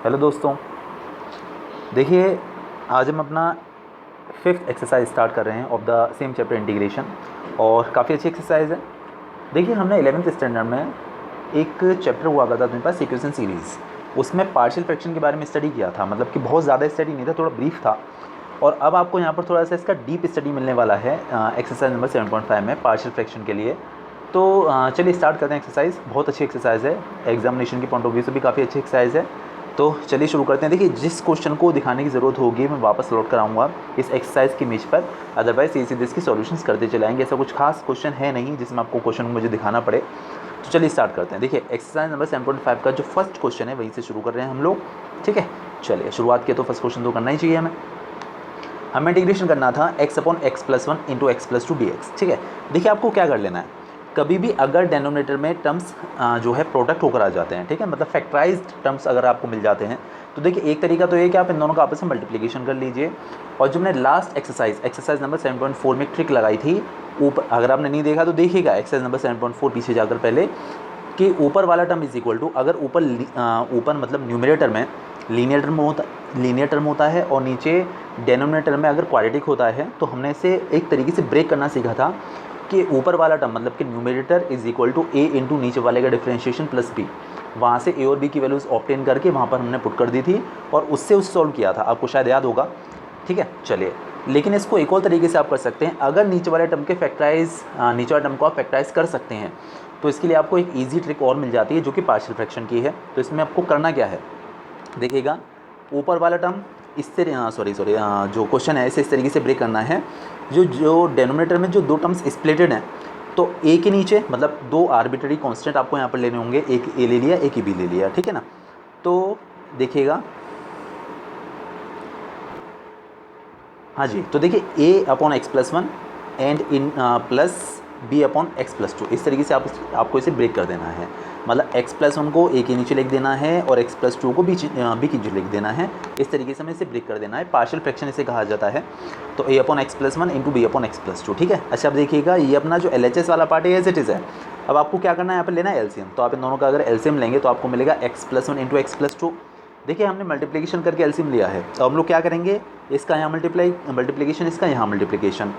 Hello दोस्तों, देखिए आज हम अपना 5th एक्सरसाइज स्टार्ट कर रहे हैं of the same chapter integration. और काफ़ी अच्छी एक्सरसाइज है। देखिए हमने 11th स्टैंडर्ड में एक चैप्टर हुआ करता था अपने पास इक्वेशन सीरीज़, उसमें पार्शियल फ्रैक्शन के बारे में स्टडी किया था। मतलब कि बहुत ज़्यादा स्टडी नहीं था, थोड़ा ब्रीफ था। और अब आपको यहाँ पर थोड़ा सा इसका डीप स्टडी मिलने वाला है एक्सरसाइज नंबर 7.5 में पार्शियल फ्रैक्शन के लिए। तो चलिए स्टार्ट करते हैं एक्सरसाइज। बहुत अच्छी एक्सरसाइज है, एग्जामिनेशन की पॉइंट ऑफ व्यू से भी काफ़ी अच्छी एक्सरसाइज है। तो चलिए शुरू करते हैं। देखिए जिस क्वेश्चन को दिखाने की ज़रूरत होगी मैं वापस लौट कर आऊँगा इस एक्सरसाइज की इमेज पर, अदरवाइज सीधे इसकी सॉल्यूशंस करते चलाएंगे। ऐसा कुछ खास क्वेश्चन है नहीं जिसमें आपको क्वेश्चन मुझे दिखाना पड़े। तो चलिए स्टार्ट करते हैं। देखिए एक्सरसाइज नंबर 7.5 का जो फर्स्ट क्वेश्चन है वहीं से शुरू कर रहे हैं हम लोग। ठीक है, चलिए शुरुआत किया तो फर्स्ट क्वेश्चन तो करना ही चाहिए हमें इंटीग्रेशन करना था x/(x+1) × x+2 dx। ठीक है, देखिए आपको क्या कर लेना है, कभी भी अगर डेनोमिनेटर में टर्म्स जो है प्रोडक्ट होकर आ जाते हैं, ठीक है, मतलब फैक्टराइज्ड टर्म्स अगर आपको मिल जाते हैं, तो देखिए एक तरीका तो ये कि आप इन दोनों का आपस में मल्टीप्लिकेशन कर लीजिए। और जो मैंने लास्ट एक्सरसाइज नंबर 7.4 में ट्रिक लगाई थी, ऊपर अगर आपने नहीं देखा तो देखिएगा एक्सरसाइज नंबर 7.4 पीछे जाकर पहले, कि ऊपर वाला टर्म इज इक्वल टू, अगर ऊपर मतलब न्यूमरेटर में लीनियर टर्म होता है और नीचे डेनोमिनेटर में अगर क्वाड्रेटिक होता है, तो हमने इसे एक तरीके से ब्रेक करना सीखा था कि ऊपर वाला टर्म मतलब कि numerator is equal to a into नीचे वाले का डिफरेंशिएशन प्लस b। वहाँ से a और b की वैल्यूज़ ऑब्टेन करके वहाँ पर हमने पुट कर दी थी और उससे सॉल्व किया था, आपको शायद याद होगा। ठीक है, चलिए लेकिन इसको एक और तरीके से आप कर सकते हैं। अगर नीचे वाले टर्म के नीचे वाले टर्म को आप फैक्टराइज कर सकते हैं, तो इसके लिए आपको एक ईजी ट्रिक और मिल जाती है जो कि पार्शियल फ्रैक्शन की है। तो इसमें आपको करना क्या है, देखिएगा ऊपर वाला टर्म जो क्वेश्चन है इसे इस तरीके से ब्रेक करना है। जो डेनोमिनेटर में जो दो टर्म्स स्प्लिटेड हैं, तो ए के नीचे मतलब दो आर्बिट्ररी कांस्टेंट आपको यहाँ पर लेने होंगे, एक ए ले लिया, एक ही बी ले लिया, ठीक है ना। तो देखिएगा, हाँ जी, तो देखिए a/x+1 and in plus b/x+2, इस तरीके से आपको इसे ब्रेक कर देना है। मतलब x+1 को a के नीचे लिख देना है और x+2 को b के नीचे लिख देना है। इस तरीके से हमें इसे ब्रेक कर देना है। पार्शियल फ्रैक्शन इसे कहा जाता है। तो a/x+1 इंटू b/x+2, ठीक है। अच्छा अब देखिएगा ये अपना जो LHS वाला पार्ट है एज इट इज़ है। अब आपको क्या करना है, यहाँ पर लेना है एलसीएम। तो आप इन दोनों का अगर एलसीएम लेंगे तो आपको मिलेगा x+1 इंटू x+2। देखिए हमने मल्टीप्लिकेशन करके एलसीएम लिया है, तो हम लोग क्या करेंगे, इसका यहाँ मल्टीप्लिकेशन, इसका यहाँ मल्टीप्लिकेशन।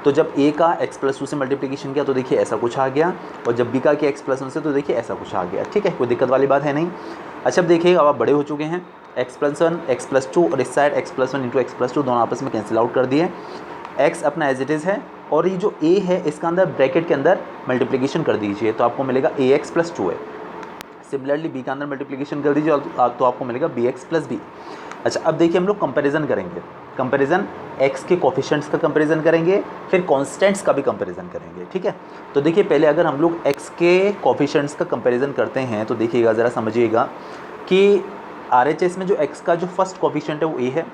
तो जब a का x+2 से मल्टीप्लिकेशन किया तो देखिए ऐसा कुछ आ गया, और जब b का किया x+1 से तो देखिए ऐसा कुछ आ गया। ठीक है, कोई दिक्कत वाली बात है नहीं। अच्छा अब देखिए अब आप बड़े हो चुके हैं, x+1 x+2 और इस साइड x+1 इंटू x+2 दोनों आपस में कैंसिल आउट कर दिए। x अपना एज इट इज़ है और ये जो a है इसका अंदर ब्रैकेट के अंदर मल्टीप्लिकेशन कर दीजिए, तो आपको मिलेगा ax+2 है। सिमिलरली b का अंदर मल्टीप्लिकेशन कर दीजिए तो आपको मिलेगा bx+b। अच्छा अब देखिए हम लोग कंपैरिजन करेंगे। कंपैरिजन x के कोफिशिएंट्स का कंपैरिजन करेंगे, फिर कांस्टेंट्स का भी कंपैरिजन करेंगे। ठीक है, तो देखिए पहले अगर हम लोग x के कोफिशिएंट्स का कंपैरिजन करते हैं तो देखिएगा ज़रा समझिएगा कि RHS में जो x का जो फर्स्ट कोफिशिएंट है वो a है,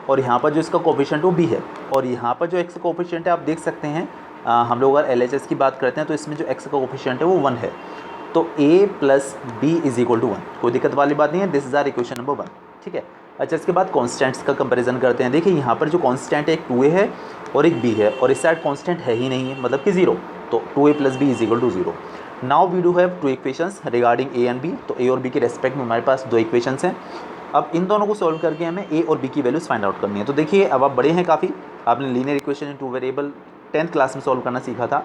और यहाँ पर जो इसका कोफिशिएंट वो b है, और यहाँ पर जो x का कोफिशिएंट है आप देख सकते हैं, हम लोग अगर LHS की बात करते हैं तो इसमें जो x का कोफिशिएंट है वो 1 है। तो a + b = 1, कोई दिक्कत वाली बात नहीं है। This is our equation number 1। ठीक है, अच्छा इसके बाद कांस्टेंट्स का कंपैरिजन करते हैं। देखिए यहाँ पर जो कांस्टेंट है एक 2a है और एक b है, और इस साइड कांस्टेंट है ही नहीं है, मतलब कि 0। तो 2a + b = 0। Now we do have two equations regarding a and b। तो a और b के रेस्पेक्ट में हमारे पास दो इक्वेशंस हैं। अब इन दोनों को सॉल्व करके हमें a और b की वैल्यूज़ फाइंड आउट करनी है। तो देखिए अब आप बड़े हैं काफ़ी, आपने linear equation in 2 variable 10th class में सॉल्व करना सीखा था।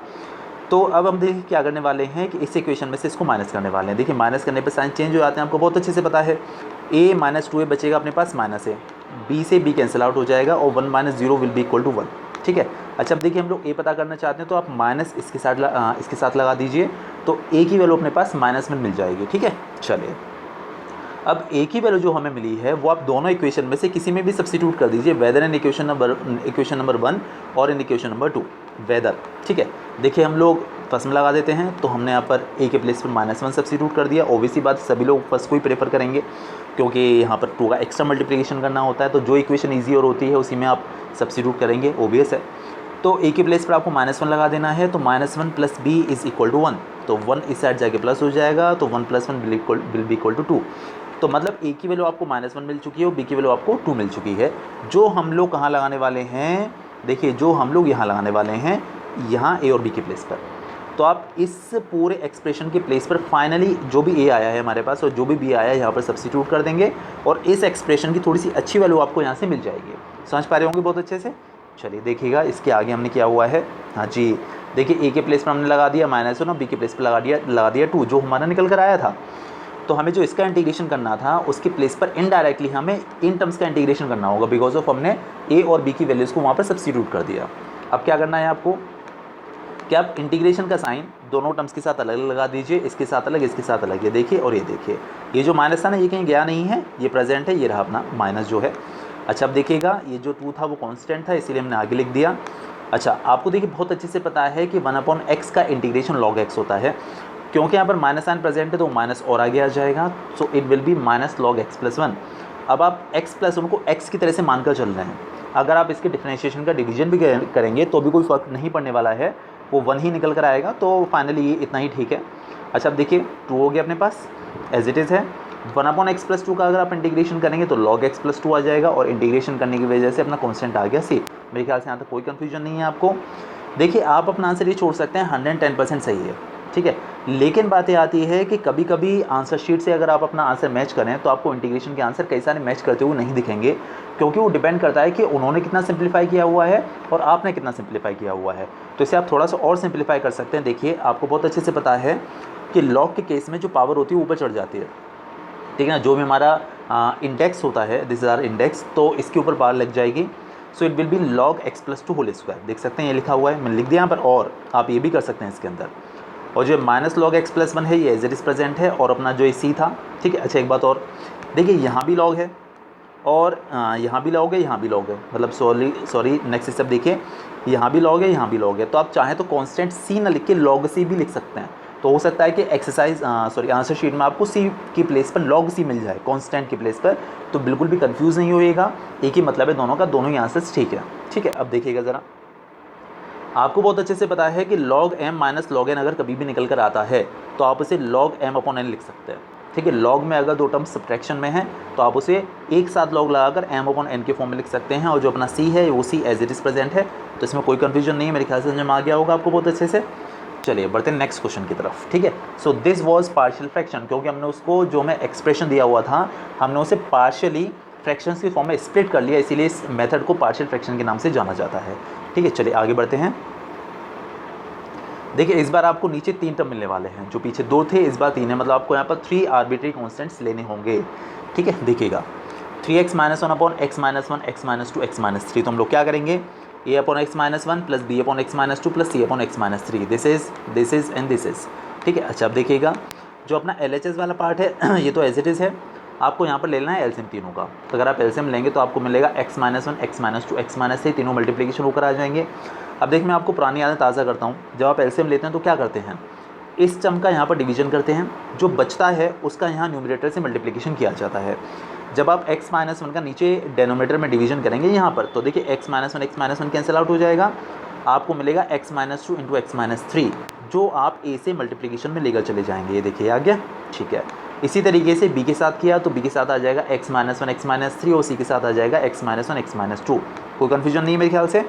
तो अब हम देखिए क्या करने वाले हैं कि इस इक्वेशन में से इसको माइनस करने वाले हैं। देखिए माइनस करने पे साइन चेंज हो जाते हैं, आपको बहुत अच्छे से पता है। a - 2a बचेगा अपने पास माइनस है, b से b कैंसिल आउट हो जाएगा और 1 - 0 विल बी इक्वल टू 1। ठीक है, अच्छा अब देखिए हम लोग a पता करना चाहते हैं, तो आप माइनस इसके साथ लगा दीजिए, तो a की वैल्यू अपने पास -1 मिल जाएगी। ठीक है, चलिए अब a की वैल्यू जो हमें मिली है वो आप दोनों इक्वेशन में से किसी में भी सब्स्टिट्यूट कर दीजिए, वेदर इन इक्वेशन नंबर 1 और इन इक्वेशन नंबर 2 वेदर। ठीक है, देखिए हम लोग फर्स्ट में लगा देते हैं, तो हमने यहाँ पर a के प्लेस पर -1 सब्स्टिट्यूट कर दिया। ओबियसली बात सभी लोग फर्स्ट को ही प्रेफर करेंगे, क्योंकि यहाँ पर 2 का एक्स्ट्रा मल्टीप्लिकेशन करना होता है, तो जो इक्वेशन ईजी और होती है उसी में आप सब्स्टिट्यूट करेंगे, ओबियस है। तो a के प्लेस पर आपको -1 लगा देना है, तो -1 + b = 1। तो 1 इस साइड जाके प्लस हो जाएगा, तो 1 + 1 विल बी इक्वल टू 2। तो मतलब a की वैल्यू आपको -1 मिल चुकी है और b की वैल्यू आपको 2 मिल चुकी है। जो हम लोग कहाँ लगाने वाले हैं, देखिए जो हम लोग यहाँ लगाने वाले हैं, यहाँ a और b के प्लेस पर। तो तो आप इस पूरे एक्सप्रेशन के प्लेस पर फाइनली जो भी ए आया है हमारे पास और जो भी बी आया है यहाँ पर सब्स्टिट्यूट कर देंगे और इस एक्सप्रेशन की थोड़ी सी अच्छी वैल्यू आपको यहाँ से मिल जाएगी। समझ पा रहे होंगे बहुत अच्छे से। चलिए देखिएगा इसके आगे हमने क्या हुआ है। हाँ जी, देखिए ए के प्लेस पर हमने लगा दिया -1 और बी के प्लेस पर लगा दिया 2 जो हमारा निकल कर आया था। तो हमें जो इसका इंटीग्रेशन करना था उसके प्लेस पर इनडायरेक्टली हमें इन टर्म्स का इंटीग्रेशन करना होगा, बिकॉज ऑफ हमने ए और बी की वैल्यूज़ को वहाँ पर सब्स्टिट्यूट कर दिया। अब क्या करना है आपको कि आप इंटीग्रेशन का साइन दोनों टर्म्स के साथ अलग अलग लगा दीजिए, इसके साथ अलग, इसके साथ अलग। ये देखिए और ये देखिए, ये जो माइनस था ना ये कहीं गया नहीं है, ये प्रेजेंट है, ये रहा अपना माइनस जो है। अच्छा अब देखिएगा ये जो 2 था वो कांस्टेंट था, इसीलिए हमने आगे लिख दिया। अच्छा आपको देखिए बहुत अच्छे से पता है कि 1/x का इंटीग्रेशन log x होता है, क्योंकि यहाँ पर माइनस साइन प्रेजेंट है तो माइनस और आगे आ जाएगा, सो it will be -log x+1। अब आप x+1 को x की तरह से मानकर चल रहे हैं। अगर आप इसके डिफरेंशिएशन का डिवीजन भी करेंगे तो भी कोई फ़र्क नहीं पड़ने वाला है, वो 1 ही निकल कर आएगा, तो फाइनली ये इतना ही ठीक है। अच्छा अब देखिए 2 हो गया अपने पास एज इट इज़ है। 1/x+2 का अगर आप इंटीग्रेशन करेंगे तो log x+2 आ जाएगा और इंटीग्रेशन करने की वजह से अपना कांस्टेंट आ गया c। मेरे ख्याल से यहाँ तक कोई कन्फ्यूजन नहीं है आपको। देखिए आप अपना आंसर ये छोड़ सकते हैं 110% सही है, ठीक है। लेकिन बात ये आती है कि कभी कभी आंसर शीट से अगर आप अपना आंसर मैच करें तो आपको इंटीग्रेशन के आंसर कई सारे मैच करते हुए नहीं दिखेंगे, क्योंकि वो डिपेंड करता है कि उन्होंने कितना सिंप्लीफाई किया हुआ है और आपने कितना सिंप्लीफाई किया हुआ है। तो इसे आप थोड़ा सा और सिंप्लीफाई कर सकते हैं। देखिए आपको बहुत अच्छे से पता है कि लॉग के केस में जो पावर होती है ऊपर चढ़ जाती है, ठीक है ना। जो भी हमारा इंडेक्स होता है, दिस इज आवर इंडेक्स, तो इसके ऊपर पावर लग जाएगी। So it will be log x+2 whole square. देख सकते हैं ये लिखा हुआ है, मैंने लिख दिया यहाँ पर, और आप ये भी कर सकते हैं इसके अंदर। और जो -log x+1 है ये एज इट इज़ प्रेजेंट है, और अपना जो ये c था, ठीक है। अच्छा एक बात और देखिए, यहाँ भी log है और यहाँ भी log है, यहाँ भी log है, मतलब सॉरी नेक्स्ट स्टेप देखिए, यहाँ भी log है, यहाँ भी log है। तो आप चाहें तो कांस्टेंट c ना लिख के log c भी लिख सकते हैं। तो हो सकता है कि आंसर शीट में आपको c की प्लेस पर log c मिल जाए कांस्टेंट की प्लेस पर। तो बिल्कुल भी कंफ्यूज नहीं होइएगा, एक ही मतलब है दोनों का, दोनों ही आंसर्स ठीक है, ठीक है। अब देखिएगा ज़रा, आपको बहुत अच्छे से पता है कि log m - log n अगर कभी भी निकल कर आता है तो आप उसे log m/n लिख सकते हैं, ठीक है। log में अगर 2 टर्म्स सब्ट्रैक्शन में है तो आप उसे एक साथ log लगाकर m/n के फॉर्म में लिख सकते हैं, और जो अपना c है वो c as it is present है। तो इसमें कोई कन्फ्यूजन नहीं है, मेरे ख्याल से समझ में आ गया होगा आपको बहुत अच्छे से। चलिए बढ़ते हैं नेक्स्ट क्वेश्चन की तरफ, ठीक है। So this was partial fraction, क्योंकि हमने उसको जो हमें एक्सप्रेशन दिया हुआ था हमने उसे पार्शियली फ्रैक्शंस के फॉर्म में स्प्लिट कर लिया, इसीलिए इस मेथड को पार्शियल फ्रैक्शन के नाम से जाना जाता है, ठीक है। चलिए आगे बढ़ते हैं। देखिए इस बार आपको नीचे 3 टर्म मिलने वाले हैं, जो पीछे 2 थे इस बार 3 है, मतलब आपको यहाँ पर 3 आर्बिट्री कॉन्स्टेंट्स लेने होंगे, ठीक है। देखिएगा 3x - 1 x - 1 x - 2 x - 3, तो हम लोग क्या करेंगे, a/x - 1 plus b/x - 2 plus c/x - 3, this is and this is, ठीक है। अच्छा अब देखिएगा जो अपना LHS वाला पार्ट है ये तो एज इट इज़ है, आपको यहाँ पर लेना है एलसीएम तीनों का। तो अगर आप एलसीएम लेंगे तो आपको मिलेगा x - 1 x - 2 x - 3, तीनों मल्टीप्लिकेशन होकर आ जाएंगे। अब देख मैं आपको पुरानी यादें ताज़ा करता हूँ, जब आप एलसीएम लेते हैं तो क्या करते हैं, इस टर्म का यहाँ पर डिवीजन करते हैं, जो बचता है उसका यहाँ न्यूमरेटर से मल्टीप्लिकेशन किया जाता है। जब आप x - 1 का नीचे डेनोमीटर में डिवीजन करेंगे यहाँ पर, तो देखिए x - 1 कैंसिल आउट हो जाएगा, आपको मिलेगा x - 2 इंटू x - 3, जो आप a से मल्टीप्लिकेशन में लेकर चले जाएंगे। ये देखिए आ गया, ठीक है। इसी तरीके से b के साथ किया तो b के साथ आ जाएगा x - 1 x - 3, और c के साथ आ जाएगा x - 1 x - 2। कोई कन्फ्यूजन नहीं है मेरे ख्याल से,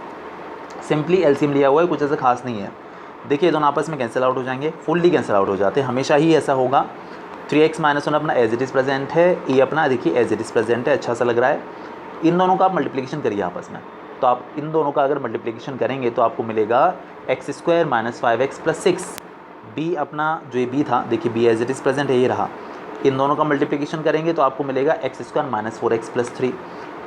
सिंपली एलसीएम लिया हुआ है, कुछ ऐसा खास नहीं है। देखिए दोनों आपस में कैंसिल आउट हो जाएंगे, फुल्ली कैंसिल आउट हो जाते हैं, हमेशा ही ऐसा होगा। 3x - 1 अपना एज इट इज़ प्रेजेंट है, ए अपना देखिए एज इट इज़ प्रेजेंट है, अच्छा सा लग रहा है। इन दोनों का आप मल्टीप्लिकेशन करिए आपस में, तो आप इन दोनों का अगर मल्टीप्लिकेशन करेंगे तो आपको मिलेगा x² - 5x + 6। b अपना जो ये b था, देखिए b as it is present है, ये रहा। इन दोनों का मल्टीप्लिकेशन करेंगे तो आपको मिलेगा x² - 4x + 3,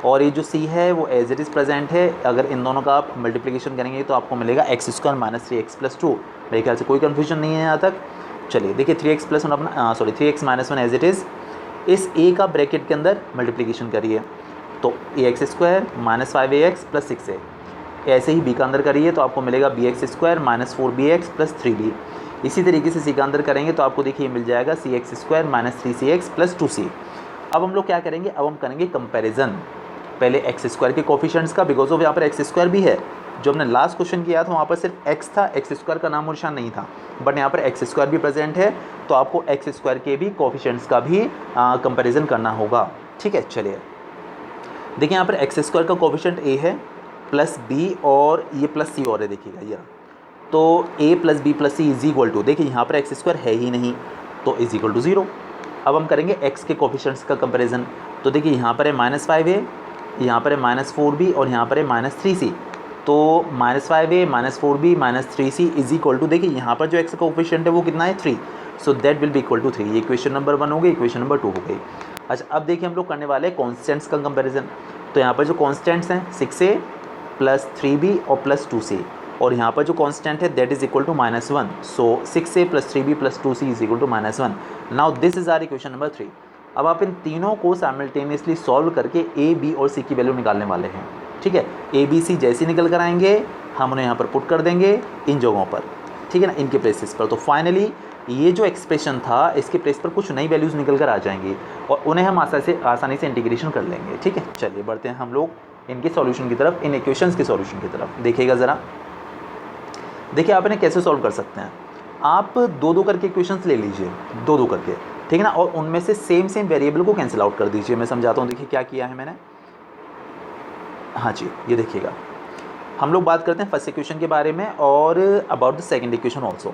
और ये जो c है वो एज इट इज़ प्रेजेंट है। अगर इन दोनों का आप मल्टीप्लिकेशन करेंगे तो आपको मिलेगा x² - 3x + 2। मेरे ख्याल से कोई कन्फ्यूजन नहीं है यहाँ तक। चलिए देखिए 3x + 1 अपना 3x - 1 एज इट इज़, इस a का ब्रैकेट के अंदर मल्टीप्लिकेशन करिए तो ax² - 5ax + 6a, ऐसे ही b का अंदर करिए तो आपको मिलेगा bx² - 4bx + 3b। इसी तरीके से c का अंदर करेंगे तो आपको देखिए मिल जाएगा cx² - 3cx + 2c। अब हम लोग क्या करेंगे, अब हम करेंगे कंपैरिजन पहले x² के कोफिशिएंट्स का, बिकॉज ऑफ यहाँ पर x² भी है। जो हमने लास्ट क्वेश्चन किया था वहाँ पर सिर्फ x था, x² का नाम और निशान नहीं था, बट यहाँ पर x² भी प्रेजेंट है, तो आपको x² के भी कोफिशिएंट्स का भी कंपैरिजन करना होगा, ठीक है। चलिए देखिए यहाँ पर x² का कोफिशिएंट a है, प्लस b और ये प्लस c और है, देखिएगा ये। तो तो a plus b plus c is equal to, देखिए यहाँ पर एक्स स्क्वायर है ही नहीं तो इज इक्वल टू 0। अब हम करेंगे x के कोफिशिएंट्स का कंपैरिजन। तो देखिए यहाँ पर है -5a, यहाँ पर है -4b और यहाँ पर है -3c। तो -5a -4b -3c is equal to, देखिए यहाँ पर जो x का कोफिशिएंट है वो कितना है 3, so that will be equal to 3। ये इक्वेशन नंबर 1 हो गई, इक्वेशन नंबर 2 हो गई। अच्छा अब देखिए हम लोग करने वाले हैं कॉन्स्टेंट्स का कंपैरिजन। तो यहाँ पर जो कॉन्स्टेंट्स हैं 6a प्लस 3b और प्लस 2c, और यहाँ पर जो कांस्टेंट है दैट इज इक्वल टू -1, सो 6a plus 3b plus 2c is equal to -1। Now this is our equation number 3। अब आप इन तीनों को साइमल्टेनियसली सॉल्व करके a, b और c की वैल्यू निकालने वाले हैं। ठीक है, a, b, c जैसे निकल कर आएंगे हम उन्हें यहाँ पर पुट कर देंगे इन जगहों पर, ठीक है ना, इनके प्लेसेस पर। तो फाइनली ये जो एक्सप्रेशन था इसके प्लेस पर कुछ नई वैल्यूज़ निकल कर आ जाएंगी और उन्हें हम आसानी से इंटीग्रेशन कर लेंगे। ठीक है, चलिए बढ़ते हैं हम लोग इनके सॉल्यूशन की तरफ, इन इक्वेशंस के सॉल्यूशन की तरफ। देखिएगा ज़रा, देखिए आप इन्हें कैसे सॉल्व कर सकते हैं। आप दो दो करके इक्वेशंस ले लीजिए, दो दो करके, ठीक है ना, और उनमें से सेम वेरिएबल को कैंसिल आउट कर दीजिए। मैं समझाता हूँ, देखिए क्या किया है मैंने। हाँ जी, ये देखिएगा, हम लोग बात करते हैं फर्स्ट इक्वेशन के बारे में और about the second equation also.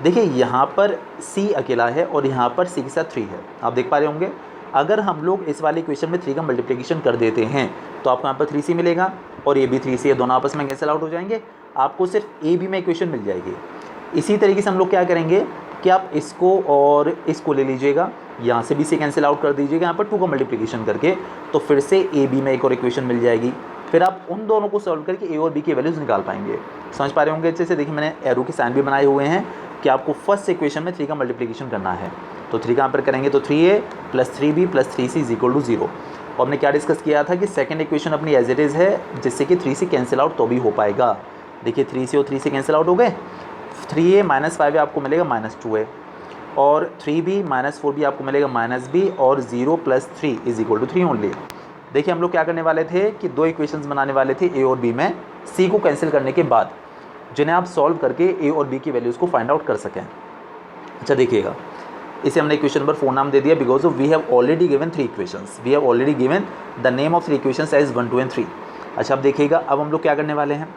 देखिए यहाँ पर c अकेला है और यहाँ पर c के साथ 3 है, आप देख पा रहे होंगे। अगर हम लोग इस वाले इक्वेशन में 3 का मल्टीप्लिकेशन कर देते हैं तो आपको यहाँ पर 3c मिलेगा और ये भी 3c है, दोनों आपस में कैंसिल आउट हो जाएंगे, आपको सिर्फ a b में इक्वेशन मिल जाएगी। इसी तरीके से हम लोग क्या करेंगे कि आप इसको और इसको ले लीजिएगा, यहाँ से भी से कैंसिल आउट कर दीजिएगा यहाँ पर 2 का मल्टीप्लिकेशन करके, तो फिर से a b में एक और इक्वेशन मिल जाएगी। फिर आप उन दोनों को सॉल्व करके a और b की वैल्यूज़ निकाल पाएंगे। समझ पा रहे होंगे अच्छे से। देखिए मैंने एरो के साइन भी बनाए हुए हैं कि आपको फर्स्ट इक्वेशन में 3 का मल्टीप्लिकेशन करना है। तो 3 कहाँ पर करेंगे, तो 3a plus 3b plus 3c is equal to 0। और हमने क्या डिस्कस किया था कि सेकंड इक्वेशन अपनी एज इट इज़ है, जिससे कि 3c कैंसिल आउट तो भी हो पाएगा। देखिए 3c और 3c कैंसिल आउट हो गए, 3a माइनस 5a आपको मिलेगा -2a और 3b माइनस 4b आपको मिलेगा -b और 0 plus 3 is equal to 3 only. देखिए हम लोग क्या करने वाले थे कि 2 इक्वेशंस बनाने वाले थे a और b में, c को कैंसिल करने के बाद, जिन्हें आप सॉल्व करके a और b की वैल्यूज़ को फाइंड आउट कर सकें। अच्छा देखिएगा, इसे हमने इक्वेशन नंबर 4 नाम दे दिया because of we have already given 3 equations, we have already given the name of 3 equations as 1, 2 and 3। अच्छा अब देखिएगा, अब हम लोग क्या करने वाले हैं,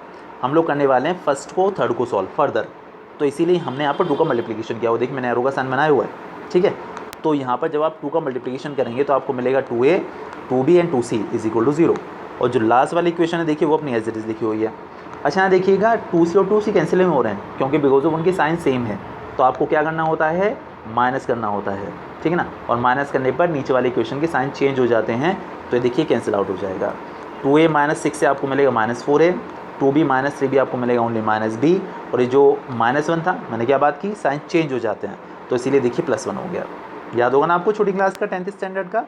हम लोग करने वाले हैं फर्स्ट को थर्ड को सॉल्व फर्दर। तो इसीलिए हमने यहाँ पर 2 का मल्टीप्लिकेशन किया हुआ, देखिए मैंने एरो का साइन बनाया हुआ है, ठीक है। तो यहाँ पर जब आप 2 का मल्टीप्लिकेशन करेंगे तो आपको मिलेगा 2a 2b and 2c is equal to 0। और जो लास्ट वाली इक्वेशन है देखिए वो अपनी एज इट इज़ लिखी हुई है। अच्छा यहाँ देखिएगा 2c और 2c कैंसिल हो रहे हैं क्योंकि बिकॉज ऑफ उनकी साइन सेम है, तो आपको क्या करना होता है, माइनस करना होता है, ठीक है ना। और माइनस करने पर नीचे वाले इक्वेशन के साइन चेंज हो जाते हैं, तो ये देखिए कैंसिल आउट हो जाएगा। 2a माइनस 6 से आपको मिलेगा -4a, 2b माइनस 3b आपको मिलेगा ओनली -b, और ये जो -1 था मैंने क्या बात की, साइन चेंज हो जाते हैं, तो इसीलिए देखिए +1 हो गया। याद होगा ना आपको छोटी क्लास का 10th स्टैंडर्ड का।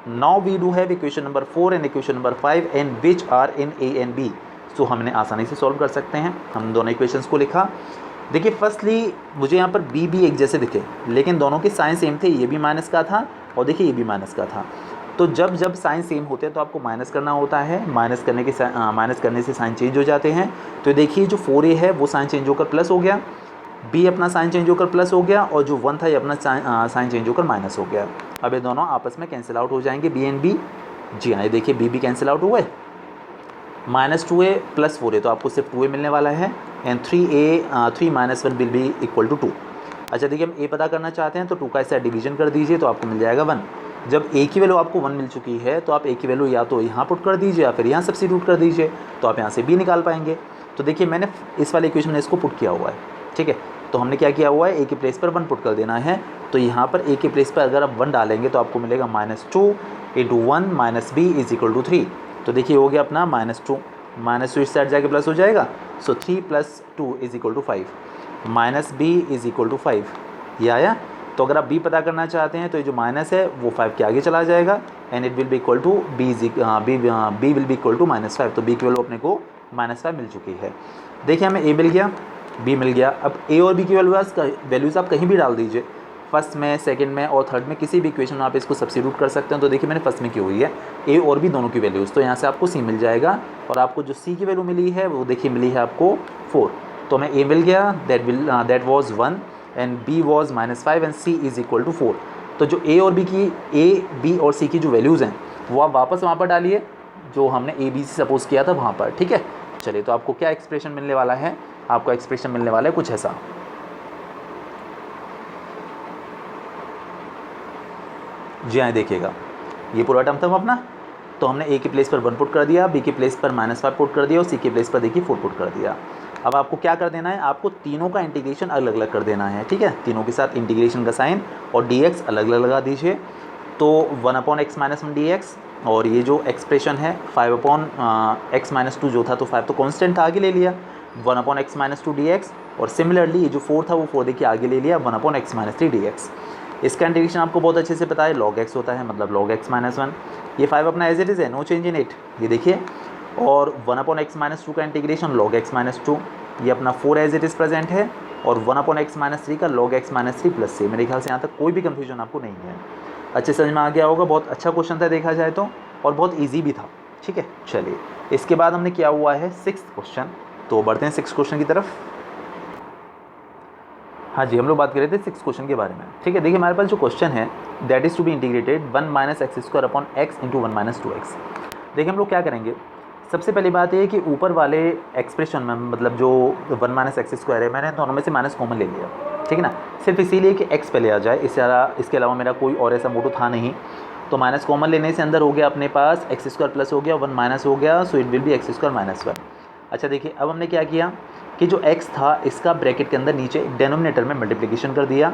Now we do have equation number 4 and equation number 5 and which are in a and b। सो हमने आसानी से सॉल्व कर सकते हैं, हम दोनों इक्वेशंस को लिखा। देखिए फर्स्टली मुझे यहाँ पर b भी एक जैसे दिखे, लेकिन दोनों के साइन सेम थे, ये भी माइनस का था और देखिए ये भी माइनस का था। तो जब जब साइन सेम होते हैं तो आपको माइनस करना होता है, माइनस करने से साइन चेंज हो जाते हैं। तो देखिए जो 4a है वो साइन चेंज होकर प्लस हो गया, b अपना साइन चेंज होकर प्लस हो गया, और जो 1 था ये अपना साइन चेंज होकर माइनस हो गया। अब ये दोनों आपस में कैंसिल आउट हो जाएंगे, b एंड b। जी हाँ, ये देखिए b भी कैंसिल आउट हुए, -2a प्लस 4a, तो आपको सिर्फ 2a मिलने वाला है, and 3 minus 1 will be equal to 2। अच्छा देखिए हम a पता करना चाहते हैं तो 2 का ऐसा डिवीजन कर दीजिए तो आपको मिल जाएगा 1। जब a की वैल्यू आपको 1 मिल चुकी है तो आप a की वैल्यू या तो यहाँ पुट कर दीजिए या फिर यहाँ सब्स्टिट्यूट कर दीजिए, तो आप यहाँ से b निकाल पाएंगे। तो देखिए मैंने इस वाले इक्वेशन में इसको पुट किया हुआ है, ठीक है। तो हमने क्या किया हुआ है, a के प्लेस पर 1 पुट कर देना है। तो यहाँ पर a के प्लेस पर अगर आप 1 डालेंगे तो आपको मिलेगा -2 × 1 - b इज इक्वल टू 3। तो देखिए हो गया अपना -2, -2 इस साइड जाके प्लस हो जाएगा, so 3 + 2 is equal to 5, -b is equal to 5, ये आया। तो अगर आप b पता करना चाहते हैं तो ये जो माइनस है वो 5 के आगे चला जाएगा, and it will be equal to b will be equal to -5। तो b की वैल्यू अपने को -5 मिल चुकी है। देखिए हमें a मिल गया, b मिल गया। अब a और b की वैल्यूज़ आप कहीं भी डाल दीजिए, फर्स्ट में, सेकंड में और थर्ड में, किसी भी इक्वेशन में आप इसको सब्स्टिट्यूट कर सकते हैं। तो देखिए मैंने फर्स्ट में की हुई है a और b दोनों की वैल्यूज़, तो यहाँ से आपको c मिल जाएगा, और आपको जो c की वैल्यू मिली है वो देखिए मिली है आपको 4। तो हमें a मिल गया, that was 1 and b was -5 and c is equal to 4। तो जो a और b की, a b और c की जो वैल्यूज़ हैं वो आप वापस वहाँ पर डालिए जो हमने a b से सपोज किया था वहाँ पर, ठीक है। चलिए तो आपको क्या एक्सप्रेशन मिलने वाला है, आपको एक्सप्रेशन मिलने वाला है कुछ ऐसा। जी हाँ, देखिएगा ये पूरा टर्म था अपना, तो हमने ए के प्लेस पर 1 पुट कर दिया, बी के प्लेस पर -5 पुट कर दिया और सी के प्लेस पर देखिए 4 पुट कर दिया। अब आपको क्या कर देना है, आपको तीनों का इंटीग्रेशन अलग अलग कर देना है, ठीक है। तीनों के साथ इंटीग्रेशन का साइन और dx अलग अलग लगा दीजिए। तो 1/x-1 dx और ये जो एक्सप्रेशन है 5/x-2 जो था, तो 5 तो कांस्टेंट था, आगे ले लिया 1/x-2 dx, और सिमिलरली ये जो 4 था वो 4 देखिए आगे ले लिया 1/x-3 dx। इसका इंटीग्रेशन आपको बहुत अच्छे से पता है, log x होता है, मतलब log x-1। ये 5 अपना एज इट इज़ है, नो चेंज इन इट, ये देखिए। और 1/x-2 का इंटीग्रेशन log x-2, ये अपना 4 एज इट इज़ प्रेजेंट है, और 1/x-3 का log x-3 प्लस से। मेरे ख्याल से यहाँ तक कोई भी कन्फ्यूजन आपको नहीं है, अच्छे समझ में आ गया होगा। बहुत अच्छा क्वेश्चन था देखा जाए तो, और बहुत ईजी भी था, ठीक है। चलिए इसके बाद हमने किया हुआ है 6th क्वेश्चन, तो बढ़ते हैं 6th क्वेश्चन की तरफ। हाँ जी, हम लोग बात कर रहे थे 6th क्वेश्चन के बारे में, ठीक है। देखिए हमारे पास जो क्वेश्चन है that is to be integrated 1 - x² upon x into 1 - 2x। देखिए हम लोग क्या करेंगे, सबसे पहली बात ये है कि ऊपर वाले एक्सप्रेशन में, मतलब जो 1 - x² है, मैंने दोनों में से माइनस कॉमन ले लिया, ठीक है ना, सिर्फ इसीलिए कि x पहले आ जाए, इसके अलावा मेरा कोई और ऐसा मोटो था नहीं। तो माइनस कॉमन लेने से अंदर हो गया अपने पास x² प्लस हो गया, 1 माइनस हो गया, सो इट विल बी x² - 1। अच्छा देखिए अब हमने क्या किया कि जो x था इसका ब्रैकेट के अंदर नीचे डेनोमिनेटर में मल्टीप्लिकेशन कर दिया,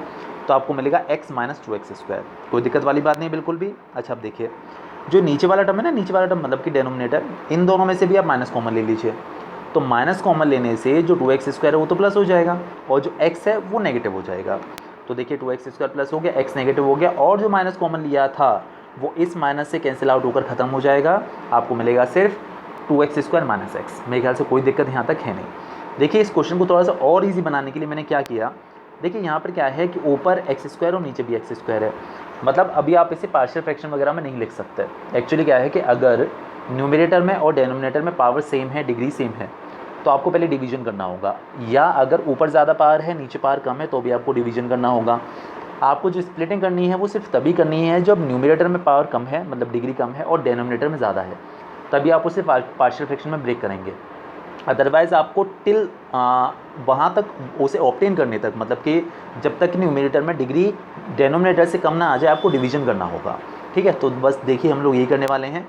तो आपको मिलेगा x - 2x²। कोई दिक्कत वाली बात नहीं बिल्कुल भी। अच्छा अब देखिए जो नीचे वाला टर्म है ना, नीचे वाला टर्म मतलब कि डेनोमिनेटर, इन दोनों में से भी आप माइनस कॉमन ले लीजिए। तो माइनस कॉमन लेने से जो 2x² है वो तो प्लस हो जाएगा, और जो x है वो नेगेटिव हो जाएगा। तो देखिए 2x² प्लस हो गया, x नेगेटिव हो गया, और जो माइनस कॉमन लिया था वो इस माइनस से कैंसिल आउट होकर ख़त्म हो जाएगा। आपको मिलेगा सिर्फ 2x² - x। मेरे ख्याल से कोई दिक्कत यहाँ तक है नहीं। देखिए इस क्वेश्चन को थोड़ा सा और इजी बनाने के लिए मैंने क्या किया, देखिए यहाँ पर क्या है कि ऊपर x² और नीचे भी x² है, मतलब अभी आप इसे पार्शियल फ्रैक्शन वगैरह में नहीं लिख सकते। एक्चुअली क्या है कि अगर न्यूमरेटर में और डेनोमिनेटर में पावर सेम है, डिग्री सेम है, तो आपको पहले डिवीजन करना होगा, या अगर ऊपर ज़्यादा पावर है नीचे पावर कम है तो भी आपको डिवीजन करना होगा। आपको जो स्प्लिटिंग करनी है वो सिर्फ तभी करनी है जब न्यूमरेटर में पावर कम है, मतलब डिग्री कम है, और डेनोमिनेटर में ज़्यादा है, तभी आप उसे पार्शियल फ्रैक्शन में ब्रेक करेंगे। अदरवाइज़ आपको टिल वहाँ तक उसे ऑब्टेन करने तक, मतलब कि जब तक न्यूमरेटर में डिग्री डेनोमिनेटर से कम ना आ जाए, आपको डिवीजन करना होगा, ठीक है। तो बस देखिए हम लोग यही करने वाले हैं।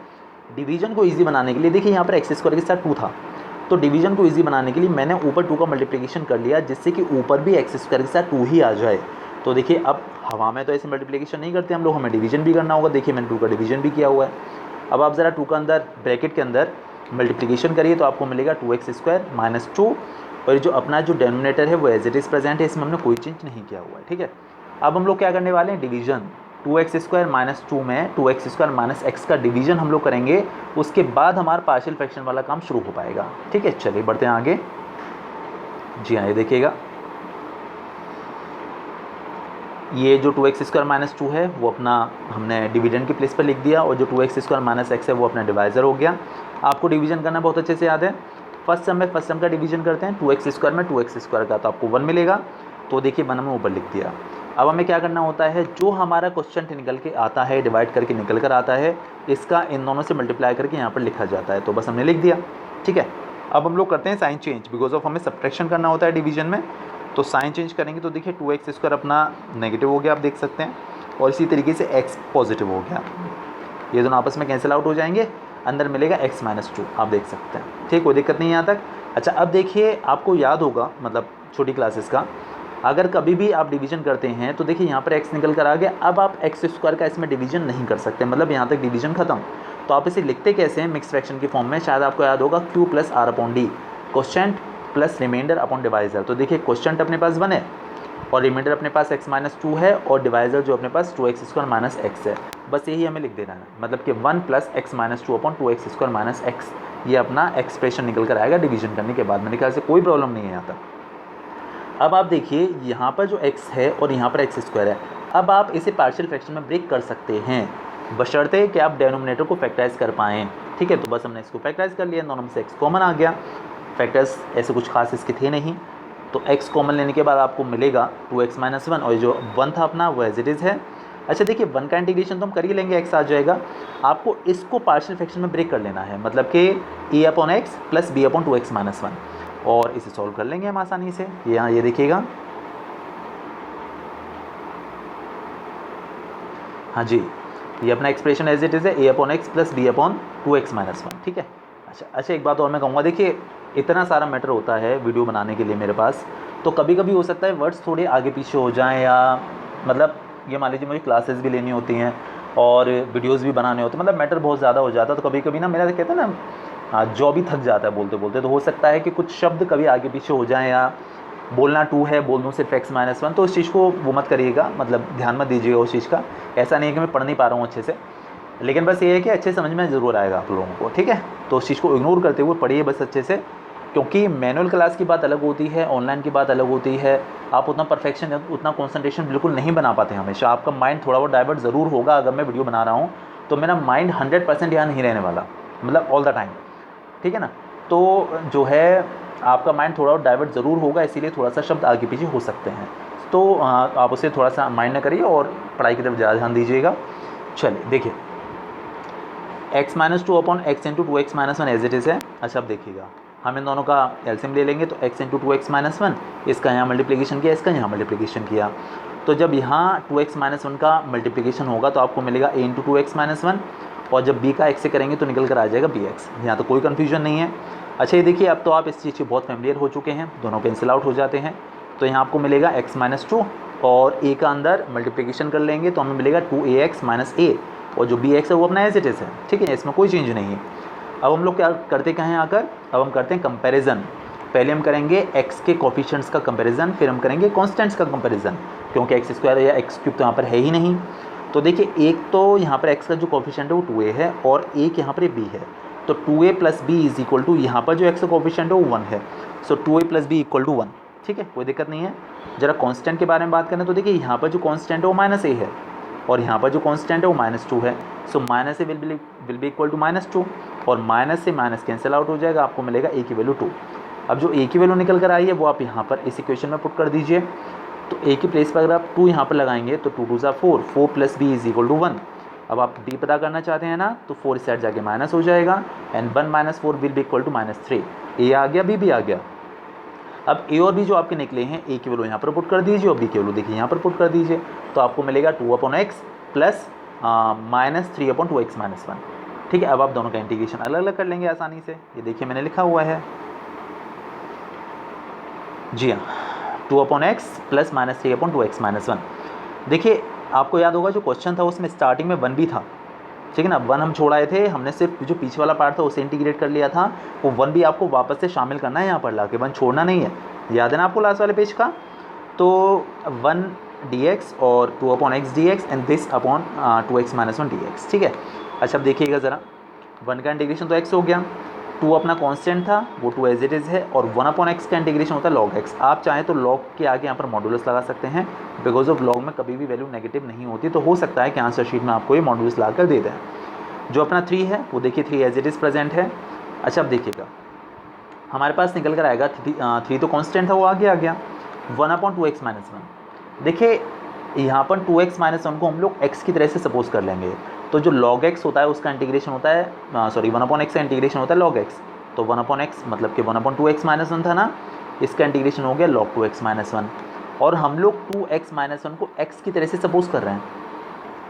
डिवीजन को इजी बनाने के लिए देखिए यहाँ पर x² के साथ 2 था, तो डिवीजन को इजी बनाने के लिए मैंने ऊपर 2 का मल्टीप्लिकेशन कर लिया, जिससे कि ऊपर भी x² के साथ 2 ही आ जाए। तो देखिए अब हवा में तो ऐसे मल्टीप्लिकेशन नहीं करते हम लोग, हमें डिवीजन भी करना होगा। देखिए मैंने 2 का डिवीजन भी किया हुआ है। अब आप ज़रा 2 का अंदर ब्रैकेट के अंदर मल्टीप्लिकेशन करिए, तो आपको मिलेगा 2x² - 2, और जो अपना जो डेनोमिनेटर है वो एज इट इज़ प्रेजेंट है, इसमें हमने कोई चेंज नहीं किया हुआ है, ठीक है। अब हम लोग क्या करने वाले हैं, डिवीजन 2x² - 2 में 2x² - x का डिवीजन हम लोग करेंगे, उसके बाद हमारा पार्शियल फ्रैक्शन वाला काम शुरू हो पाएगा, ठीक है। चलिए बढ़ते हैं आगे। जी हाँ, ये देखिएगा ये जो 2x² - 2 है वो अपना हमने डिविडेंड के प्लेस पर लिख दिया, और जो 2x² - x है वो अपना डिवाइज़र हो गया। आपको डिवीजन करना बहुत अच्छे से याद है। फर्स्ट सम का डिवीजन करते हैं, 2x² में 2x² का, तो आपको 1 मिलेगा। तो देखिए 1 हमने ऊपर लिख दिया। अब हमें क्या करना होता है, जो हमारा क्वेश्चन निकल के आता है, डिवाइड करके निकल कर आता है, इसका इन दोनों से मल्टीप्लाई करके यहाँ पर लिखा जाता है, तो बस हमने लिख दिया, ठीक है। अब हम लोग करते हैं साइन चेंज, बिकॉज ऑफ हमें सब्ट्रैक्शन करना होता है डिवीजन में, तो साइन चेंज करेंगे। तो देखिए 2x² अपना नेगेटिव हो गया, आप देख सकते हैं, और इसी तरीके से x पॉजिटिव हो गया, ये दोनों आपस में कैंसिल आउट हो जाएंगे, अंदर मिलेगा x - 2, आप देख सकते हैं, ठीक, कोई दिक्कत नहीं यहाँ तक। अच्छा अब देखिए आपको याद होगा, मतलब छोटी क्लासेस का, अगर कभी भी आप डिवीजन करते हैं तो देखिए यहाँ पर x निकल कर आ गया, अब आप x² का इसमें डिवीजन नहीं कर सकते, मतलब यहाँ तक डिवीजन खत्म। तो आप इसे लिखते कैसे हैं, मिक्स फ्रैक्शन की फॉर्म में, शायद आपको याद होगा q + r/d, quotient plus remainder upon divisor. तो देखिए क्वोशेंट अपने पास 1 है, और रिमाइंडर अपने पास x - 2 है, और डिवाइज़र जो अपने पास 2x² - x है, बस यही हमें लिख देना है, मतलब कि 1 + x - 2 अपॉन 2x² - x, ये अपना एक्सप्रेशन निकल कर आएगा डिवीजन करने के बाद। मेरे ख्याल से कोई प्रॉब्लम नहीं है यहाँ तक। अब आप देखिए यहाँ पर जो x है और यहाँ पर x² है, अब आप इसे पार्शियल फ्रैक्शन में ब्रेक कर सकते हैं, बशर्ते कि आप डेनोमिनेटर को फैक्टराइज कर पाएँ, ठीक है। तो बस हमने इसको फैक्टराइज कर लिया, दोनों में से x कॉमन आ गया, फैक्टर्स ऐसे कुछ खास इसके थे नहीं, तो x कॉमन लेने के बाद आपको मिलेगा 2x - 1, और जो 1 था अपना वो एज इट इज़ है। अच्छा देखिए 1 का इंटीग्रेशन तो हम कर ही लेंगे, x आ जाएगा। आपको इसको पार्शियल फ्रैक्शन में ब्रेक कर लेना है, मतलब कि a/x + b/2x - 1। और इसे सॉल्व कर लेंगे हम आसानी से। यहाँ ये देखिएगा, हाँ जी, ये अपना एक्सप्रेशन एज इट इज़ है a/x प्लस b/2x-1, ठीक है। अच्छा, एक बात और मैं कहूँगा, देखिए इतना सारा मैटर होता है वीडियो बनाने के लिए मेरे पास, तो कभी कभी हो सकता है वर्ड्स थोड़े आगे पीछे हो जाएं, या मतलब ये मान लीजिए मुझे क्लासेस भी लेनी होती हैं और वीडियोस भी बनाने होते हैं, मतलब मैटर बहुत ज़्यादा हो जाता है, तो कभी कभी ना मेरा कहते हैं ना जॉब भी थक जाता है बोलते बोलते, तो हो सकता है कि कुछ शब्द कभी आगे पीछे हो जाएँ, या बोलना 2 है बोल दूँ सिर्फ x-1, तो उस चीज़ को वो मत करिएगा, मतलब ध्यान मत दीजिएगा उस चीज़ का। ऐसा नहीं है कि मैं पढ़ नहीं पा रहा हूँ अच्छे से, लेकिन बस ये है कि अच्छे समझ में ज़रूर आएगा आप लोगों को, ठीक है। तो उस चीज़ को इग्नोर करते हुए पढ़िए बस अच्छे से, क्योंकि मैनुअल क्लास की बात अलग होती है, ऑनलाइन की बात अलग होती है। आप उतना परफेक्शन, उतना कंसंट्रेशन बिल्कुल नहीं बना पाते हमेशा। आपका माइंड थोड़ा बहुत डाइवर्ट ज़रूर होगा। अगर मैं वीडियो बना रहा हूँ तो मेरा माइंड 100% यहाँ नहीं रहने वाला, मतलब ऑल द टाइम, ठीक है ना। तो जो है आपका माइंड थोड़ा डाइवर्ट ज़रूर होगा, इसीलिए थोड़ा सा शब्द आगे पीछे हो सकते हैं। तो आप उसे थोड़ा सा माइंड न करिए और पढ़ाई की तरफ ज़्यादा ध्यान दीजिएगा। चलिए देखिए, x-2/x/2x-1 एज इट इज़ है। अच्छा, अब देखिएगा, हम इन दोनों का एलसीएम ले लेंगे, तो x/2x-1, इसका यहाँ मल्टीप्लिकेशन किया, इसका यहाँ मल्टीप्लिकेशन किया, तो जब यहाँ 2x-1 का मल्टीप्लिकेशन होगा तो आपको मिलेगा a×2x-1, और जब b का x से करेंगे तो निकल कर आ जाएगा bx। यहाँ तो कोई कन्फ्यूजन नहीं है। अच्छा, ये देखिए, अब तो आप इस चीज़ से बहुत फेमिलियर हो चुके हैं, दोनों कैंसिल आउट हो जाते हैं, तो यहाँ आपको मिलेगा x-2 और a का अंदर मल्टीप्लिकेशन कर लेंगे तो हमें मिलेगा 2ax - a, और जो bx है वो अपना एज इट इज़ है, ठीक है, इसमें कोई चेंज नहीं है। अब हम लोग क्या करते क्या हैं आकर, अब हम करते हैं कंपैरिजन। पहले हम करेंगे x के कोफिशिएंट्स का कंपैरिजन, फिर हम करेंगे कांस्टेंट्स का कंपैरिजन, क्योंकि x² या x³ तो यहाँ पर है ही नहीं। तो देखिए, एक तो यहाँ पर x का जो कोफिशिएंट है वो 2a है, और एक यहाँ पर b है, तो 2a + b is equal to, यहाँ पर जो x का कोफिशिएंट है वो 1 है, सो 2a + b = 1, ठीक है, कोई दिक्कत नहीं है। जरा कांस्टेंट के बारे में बात करें तो देखिए, यहाँ पर जो कांस्टेंट है वो -a है, और यहाँ पर जो कांस्टेंट है वो -2 है, so -a will be equal to -2, और माइनस से माइनस कैंसिल आउट हो जाएगा, आपको मिलेगा a की वैल्यू 2। अब जो a की वैल्यू निकल कर आई है वो आप यहाँ पर इस इक्वेशन में पुट कर दीजिए, तो a की प्लेस पर अगर आप 2 यहाँ पर लगाएंगे तो 2 × 2 = 4, 4 + b = 1। अब आप d पता करना चाहते हैं ना, तो 4 इस साइड जाके माइनस हो जाएगा, and 1 - 4 will be equal to -3। a आ गया, b भी आ गया। अब a और b जो आपके निकले हैं, a की वैल्यू यहाँ पर पुट कर दीजिए और b की वैल्यू देखिए यहाँ पर पुट कर दीजिए, तो आपको मिलेगा 2/x प्लस -3/2x-1, ठीक है। अब आप दोनों का इंटीग्रेशन अलग अलग कर लेंगे आसानी से, ये देखिए मैंने लिखा हुआ है, जी हाँ, 2/x प्लस -3/2x-1। देखिए, आपको याद होगा जो क्वेश्चन था उसमें स्टार्टिंग में 1 भी था, ठीक है ना। 1 हम छोड़ आए थे, हमने सिर्फ जो पीछे वाला पार्ट था उसे इंटीग्रेट कर लिया था, वो 1 भी आपको वापस से शामिल करना है यहाँ पर लाके, 1 छोड़ना नहीं है, याद है ना आपको लास्ट वाले पेज का। तो 1 dx और 2/x dx and this upon 2x-1 dx, ठीक है। अच्छा, अब देखिएगा ज़रा, 1 का इंटीग्रेशन तो x हो गया, 2 अपना कांस्टेंट था वो 2 एज इट इज़ है, और 1/x का इंटीग्रेशन होता है log x। आप चाहें तो log के आगे यहाँ पर मॉडुलस लगा सकते हैं, बिकॉज ऑफ log में कभी भी वैल्यू नेगेटिव नहीं होती, तो हो सकता है कि आंसर शीट में आपको ये मॉडुलस ला कर दे दें। जो अपना 3 है वो देखिए 3 एज इट इज़ प्रेजेंट है। अच्छा, अब देखिएगा, हमारे पास निकल कर आएगा 3 तो कांस्टेंट था वो आगे आ गया, 1/2x-1। देखिए, यहाँ पर 2x-1 को हम लोग x की तरह से सपोज कर लेंगे, तो जो log x होता है उसका इंटीग्रेशन होता है, 1/x का इंटीग्रेशन होता है log x, तो 1/x मतलब कि 1/2x-1 था ना, इसका इंटीग्रेशन हो गया log 2x-1, और हम लोग 2x-1 को x की तरह से सपोज कर रहे हैं,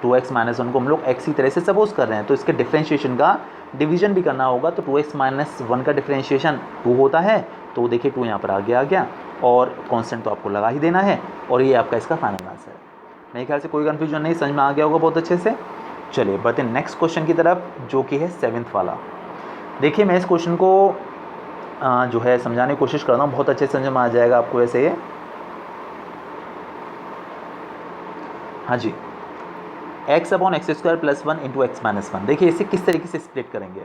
2x-1 को हम लोग x की तरह से सपोज कर रहे हैं, तो इसके डिफ्रेंशिएशन का डिवीजन भी करना होगा, तो 2x-1 का डिफ्रेंशिएशन 2 होता है, तो देखिए 2 यहाँ पर आगे आ गया, और कांस्टेंट तो आपको लगा ही देना है, और ये आपका इसका फाइनल आंसर है। मेरे ख्याल से कोई कन्फ्यूजन नहीं, समझ में आ गया होगा बहुत अच्छे से। चलिए बढ़ते हैं नेक्स्ट क्वेश्चन की तरफ, जो कि है 7th वाला। देखिए, मैं इस क्वेश्चन को जो है समझाने की कोशिश कर रहा हूँ, बहुत अच्छे से समझ में आ जाएगा आपको वैसे ये। हाँ जी, x/x² + 1 × x-1। देखिए, इसे किस तरीके से स्प्लिट करेंगे।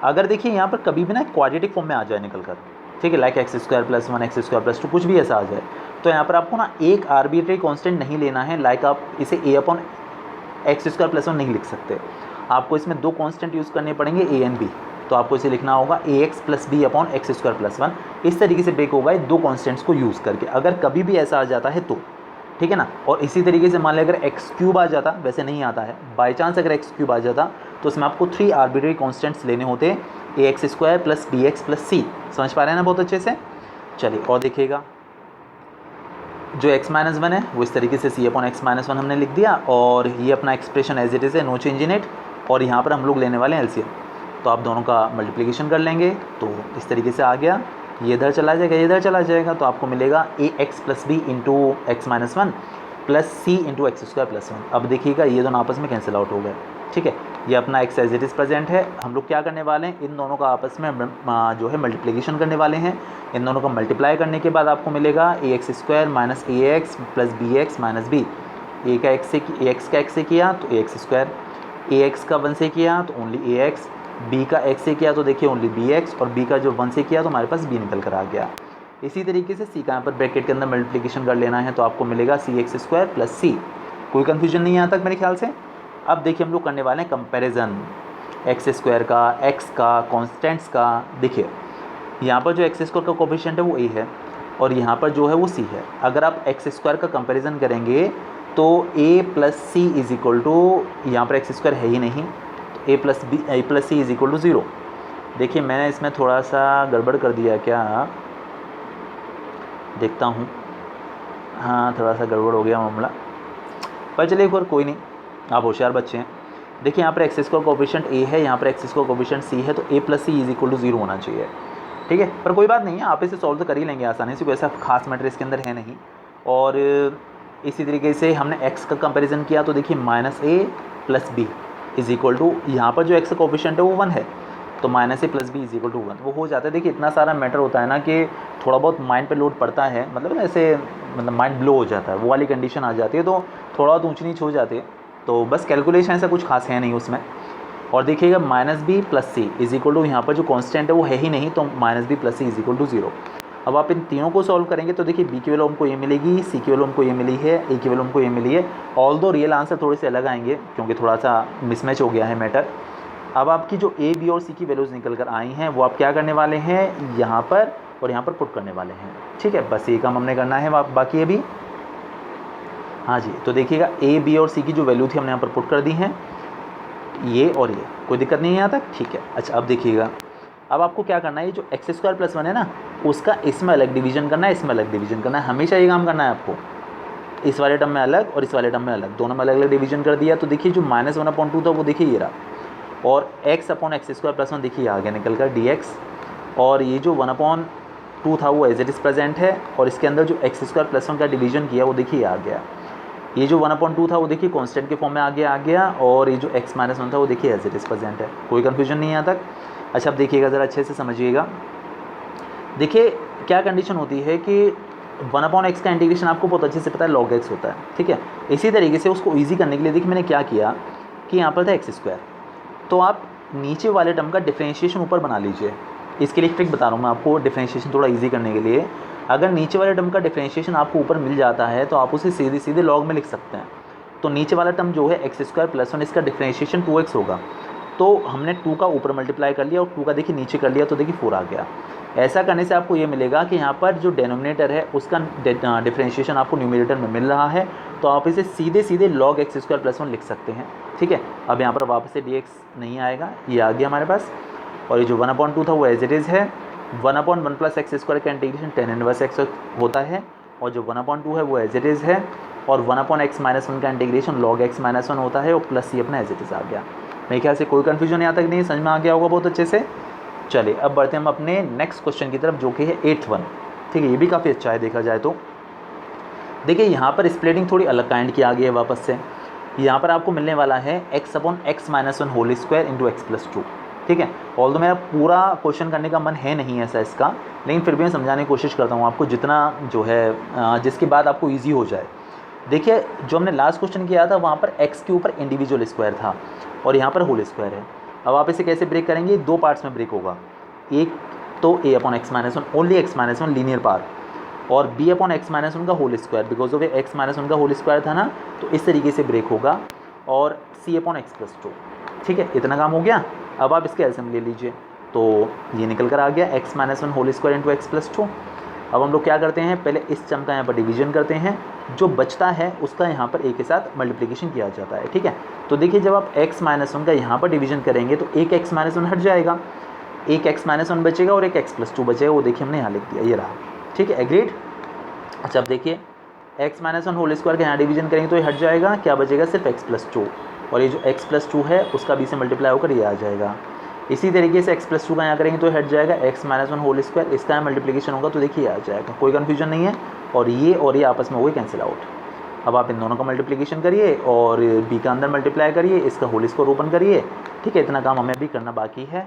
अगर देखिए यहाँ पर कभी भी ना क्वाड्रेटिक फॉर्म में आ जाए निकल कर, ठीक है, लाइक x² + 1 x² + 2 कुछ भी ऐसा आ जाए, तो यहाँ पर आपको ना एक आर्बिट्रेरी कांस्टेंट नहीं लेना है, लाइक आप इसे a/x² + 1 नहीं लिख सकते, आपको इसमें 2 कांस्टेंट यूज़ करने पड़ेंगे, a एंड b। तो आपको इसे लिखना होगा ax + b/x² + 1। इस तरीके से ब्रेक होगा 2 कांस्टेंट्स को यूज़ करके, अगर कभी भी ऐसा आ जाता है तो, ठीक है ना। और इसी तरीके से मान लें अगर x³ आ जाता, वैसे नहीं आता है, बाई चांस अगर x³ आ जाता तो उसमें आपको 3 आर्बिट्रेरी कांस्टेंट्स लेने होते, a x square plus b x plus c. समझ पा रहे हैं ना बहुत अच्छे से। चलिए और देखिएगा, जो x माइनस वन है वो इस तरीके से सी अपॉन एक्स माइनस वन हमने लिख दिया, और ये अपना एक्सप्रेशन एज इट इज़ है, नो चेंज इन इट। और यहाँ पर हम लोग लेने वाले हैं एलसीएम, तो आप दोनों का मल्टीप्लिकेशन कर लेंगे तो इस तरीके से आ गया। ये इधर चला जाएगा, ये इधर चला जाएगा, तो आपको मिलेगा a x plus b into x minus one plus c into x square plus one. अब देखिएगा ये दोनों आपस में कैंसिल आउट हो गए, ठीक है। ये अपना x as it is present है। हम लोग क्या करने वाले हैं, इन दोनों का आपस में जो है मल्टीप्लिकेशन करने वाले हैं। इन दोनों का मल्टीप्लाई करने के बाद आपको मिलेगा a x square minus a x plus b x minus b. A का एक्स से किया तो a x square, a x का वन से किया तो ओनली ए एक्स, बी का एक्स से किया तो देखिए ओनली बी एक्स, और बी का जो वन से किया तो हमारे पास बी निकल कर आ गया। इसी तरीके से सी का यहाँ पर ब्रैकेट के अंदर मल्टीप्लिकेशन कर लेना है, तो आपको मिलेगा सी एक्स स्क्वायर प्लस सी। कोई कन्फ्यूजन नहीं है यहाँ तक मेरे ख्याल से। अब देखिए हम लोग करने वाले हैं कंपैरिजन एक्स स्क्वायर का, एक्स का, कॉन्स्टेंट्स का। देखिए यहाँ पर जो एक्स स्क्वायर का कोफिशिएंट है वो ए है, और यहाँ पर जो है वो सी है। अगर आप एक्स स्क्वायर का कंपैरिजन करेंगे तो a plus c is equal to, यहाँ पर एक्स स्क्वायर है ही नहीं, तो a plus c is equal to zero. देखिए मैंने इसमें थोड़ा सा गड़बड़ कर दिया क्या, देखता हूँ। हाँ थोड़ा सा गड़बड़ हो गया मामला, पर चलिए एक बार कोई नहीं, आप होशियार बच्चे हैं। देखिए यहाँ पर एक्स स्क्वायर कोफिशिएंट ए है, यहाँ पर एक्स स्क्वायर कोफिशिएंट सी है, तो a plus c is equal to zero होना चाहिए, ठीक है। पर कोई बात नहीं है, आप इसे सॉल्व तो कर ही लेंगे आसानी से, कोई ऐसा खास मैटर इसके अंदर है नहीं। और इसी तरीके से हमने x का कंपैरिजन किया तो देखिए minus a plus b is equal to, यहाँ पर जो x का कोफिशिएंट है वो 1 है, तो minus a plus b is equal to 1 वो हो जाता है। देखिए इतना सारा मैटर होता है ना कि थोड़ा बहुत माइंड पे लोड पड़ता है, मतलब ऐसे मतलब माइंड ब्लो हो जाता है, वो वाली कंडीशन आ जाती है, तो थोड़ा बहुत ऊँच नीच हो जाती है। तो बस कैलकुलेशन ऐसा कुछ खास है नहीं उसमें। और देखिएगा minus b plus c is equal to, यहाँ पर जो कांस्टेंट है वो है ही नहीं, तो minus b plus c is equal to zero. अब आप इन तीनों को सॉल्व करेंगे तो देखिए बी की वैल्यू हमको ये मिलेगी, सी की वैल्यू हमको ये मिली है, ए की वैल्यू हमको ये मिली है। ऑल दो रियल आंसर थोड़े से अलग आएंगे क्योंकि थोड़ा सा मिसमैच हो गया है मैटर। अब आपकी जो ए बी और सी की वैल्यूज़ निकल कर आई हैं वो आप क्या करने वाले हैं, यहाँ पर और यहाँ पर पुट करने वाले हैं, ठीक है। बस ये काम हमने करना है, बाकी अभी हाँ जी। तो देखिएगा ए बी और सी की जो वैल्यू थी हमने यहाँ पर पुट कर दी हैं, ये और ये, कोई दिक्कत नहीं है यहाँ तक, ठीक है। अच्छा अब देखिएगा, अब आपको क्या करना है, ये जो एक्स स्क्वायर प्लस वन है ना, उसका इसमें अलग डिवीजन करना है, इसमें अलग डिवीजन करना है। हमेशा ये काम करना है आपको, इस वाले टर्म में अलग और इस वाले टर्म में अलग, दोनों में अलग अलग डिवीजन कर दिया। तो देखिए जो माइनस 1/2 था वो देखिए ये रहा, और x upon x square plus one देखिए आ गया निकल कर डी एक्स, और ये जो 1/2 था वो एज इट इज़ प्रेजेंट है, और इसके अंदर जो एक्स स्क्वायर प्लस वन का डिवीजन किया वो देखिए आ गया। ये जो 1/2 था वो देखिए कांस्टेंट के फॉर्म में आ गया, और ये जो x माइनस वन था वो देखिए एज इट इज़ प्रेजेंट है, कोई कन्फ्यूजन नहीं है यहाँ तक। अच्छा अब देखिएगा ज़रा अच्छे से समझिएगा। देखिए क्या कंडीशन होती है कि 1/x का इंटीग्रेशन आपको बहुत अच्छे से पता है log x होता है, ठीक है। इसी तरीके से उसको ईजी करने के लिए देखिए मैंने क्या किया कि यहाँ पर था एक्स स्क्वायर, तो आप नीचे वाले टर्म का डिफ्रेंशिएशन ऊपर बना लीजिए। इसके लिए ट्रिक बता रहा हूँ मैं आपको डिफ्रेंशिएशन थोड़ा ईजी करने के लिए। अगर नीचे वाले टर्म का डिफ्रेंशिएशन आपको ऊपर मिल जाता है तो आप उसे सीधे सीधे लॉग में लिख सकते हैं। तो नीचे वाला टर्म जो है एक्स स्क्वायर प्लस वन, इसका डिफ्रेंशिएशन 2x होगा, तो हमने 2 का ऊपर मल्टीप्लाई कर लिया और 2 का देखिए नीचे कर लिया, तो देखिए 4 आ गया। ऐसा करने से आपको ये मिलेगा कि यहाँ पर जो डेनोमिनेटर है उसका डिफ्रेंशिएशन आपको न्यूमरेटर में मिल रहा है, तो आप इसे सीधे सीधे log x square plus one लिख सकते हैं, ठीक है। अब यहाँ पर वापस से dx नहीं आएगा, ये आ गया हमारे पास, और ये जो 1/2 था वो एज इट इज़ है। 1/1 प्लस एक्स स्क्वायर का इंटीग्रेशन tan इनवर्स x होता है, और जो 1/2 है वो एज इट इज़ है, और 1/x माइनस वन का integration log x minus one होता है, और प्लस ये अपना एज इट इज़ आ गया। मेरे ख्याल से कोई कन्फ्यूजन यहाँ तक नहीं, समझ में आ गया होगा बहुत अच्छे से। चलिए अब बढ़ते हैं हम अपने नेक्स्ट क्वेश्चन की तरफ, जो कि है 8th वन, ठीक है। ये भी काफ़ी अच्छा है देखा जाए तो। देखिए यहाँ पर स्प्लिटिंग थोड़ी अलग काइंड की आ गई है वापस से। यहाँ पर आपको मिलने वाला है x/x minus one whole square into x plus two, ठीक है। ऑल्दो मेरा पूरा क्वेश्चन करने का मन है नहीं ऐसा इसका, लेकिन फिर भी मैं समझाने की कोशिश करता हूँ आपको, जितना जो है जिसके बाद आपको ईजी हो जाए। देखिए जो हमने लास्ट क्वेश्चन किया था वहाँ पर x के ऊपर इंडिविजुअल स्क्वायर था, और यहाँ पर होल स्क्वायर है। अब आप इसे कैसे ब्रेक करेंगे, 2 पार्ट्स में ब्रेक होगा। एक तो a/x minus one, only x minus one linear part, और b/x माइनस वन का whole square, because of x minus one का होल स्क्वायर था ना, तो इस तरीके से ब्रेक होगा, और c/x प्लस टू, ठीक है। इतना काम हो गया। अब आप इसके एलसीएम ले लीजिए, तो ये निकल कर आ गया x minus one whole square into x plus two. अब हम लोग क्या करते हैं, पहले इस टर्म का यहाँ पर डिवीजन करते हैं, जो बचता है उसका यहाँ पर a के साथ मल्टीप्लिकेशन किया जाता है, ठीक है। तो देखिए जब आप x माइनस वन का यहाँ पर डिवीजन करेंगे तो एक x माइनस वन हट जाएगा, एक x माइनस वन बचेगा और एक x प्लस टू बचेगा, वो देखिए हमने यहाँ लिख दिया, ये रहा। ठीक है, एग्रीड। अच्छा अब देखिए x minus one whole square का यहाँ डिवीजन करेंगे तो ये हट जाएगा, क्या बचेगा सिर्फ x प्लस टू, और ये जो x प्लस टू है उसका b से मल्टीप्लाई होकर ये आ जाएगा। इसी तरीके से x प्लस टू का यहाँ करेंगे तो हट जाएगा x minus one whole square, इसका यहाँ मल्टीप्लिकेशन होगा तो देखिए आ जाएगा, कोई कन्फ्यूजन नहीं है। और ये आपस में हो गए कैंसिल आउट। अब आप इन दोनों का मल्टीप्लिकेशन करिए और b का अंदर मल्टीप्लाई करिए, इसका होल स्क्वायर ओपन करिए। ठीक है, इतना काम हमें अभी करना बाकी है।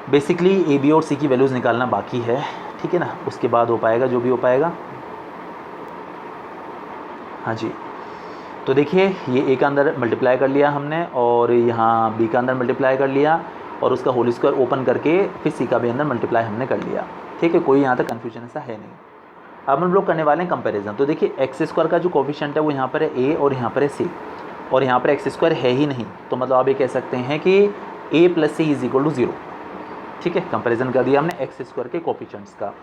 बेसिकली ए बी और सी की वैल्यूज़ निकालना बाकी है। ठीक है ना, उसके बाद हो पाएगा जो भी हो पाएगा। हाँ जी, तो देखिए ये ए का अंदर मल्टीप्लाई कर लिया हमने और यहाँ बी का अंदर मल्टीप्लाई कर लिया और उसका होल स्क्वायर ओपन करके फिर सी का भी अंदर मल्टीप्लाई हमने कर लिया। ठीक है, कोई यहाँ तक कन्फ्यूजन ऐसा है नहीं। अब हम लोग करने वाले हैं कंपैरिजन। तो देखिए एक्स स्क्वायर का जो कोफिशिएंट है वो यहाँ पर है ए और यहाँ पर है सी, और यहाँ पर एक्स स्क्वायर है ही नहीं, तो मतलब आप ये कह सकते हैं कि a plus c is equal to 0। ठीक है, कंपैरिजन कर दिया हमने एक्स स्क्वायर के कोफिशिएंट्स का।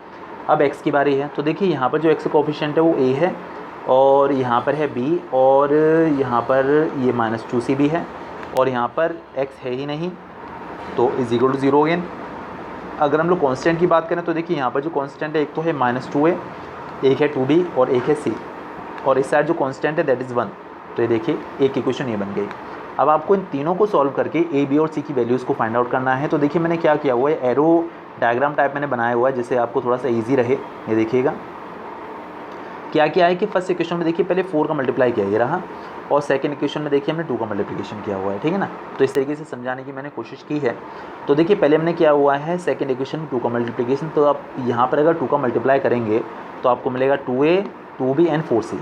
अब एक्स की बारी है, तो देखिए यहाँ पर जो एक्स कोफिशिएंट है वो ए है और यहाँ पर है बी और यहाँ पर ये -2c भी है और यहाँ पर x है ही नहीं, तो इज इक्वल टू 0 अगेन। अगर हम लोग कांस्टेंट की बात करें तो देखिए यहाँ पर जो कांस्टेंट है एक तो है -2a, एक है 2b और एक है c, और इस साइड जो कांस्टेंट है दैट इज़ 1। तो ये देखिए एक इक्वेशन ये बन गई। अब आपको इन तीनों को सॉल्व करके ए बी और सी की वैल्यूज़ को फाइंड आउट करना है। तो देखिए मैंने क्या किया हुआ है, एरो डायग्राम टाइप मैंने बनाया हुआ है जिससे आपको थोड़ा सा ईजी रहे। ये देखिएगा क्या किया है कि फर्स्ट इक्वेशन में देखिए पहले 4 का मल्टीप्लाई किया ये रहा, और सेकंड इक्वेशन में देखिए हमने 2 का मल्टीप्लिकेशन किया हुआ है। ठीक है ना, तो इस तरीके से समझाने की मैंने कोशिश की है। तो देखिए पहले हमने किया हुआ है सेकंड इक्वेशन 2 का मल्टीप्लिकेशन, तो आप यहाँ पर अगर 2 का मल्टीप्लाई करेंगे तो आपको मिलेगा 2a 2b एंड 4c।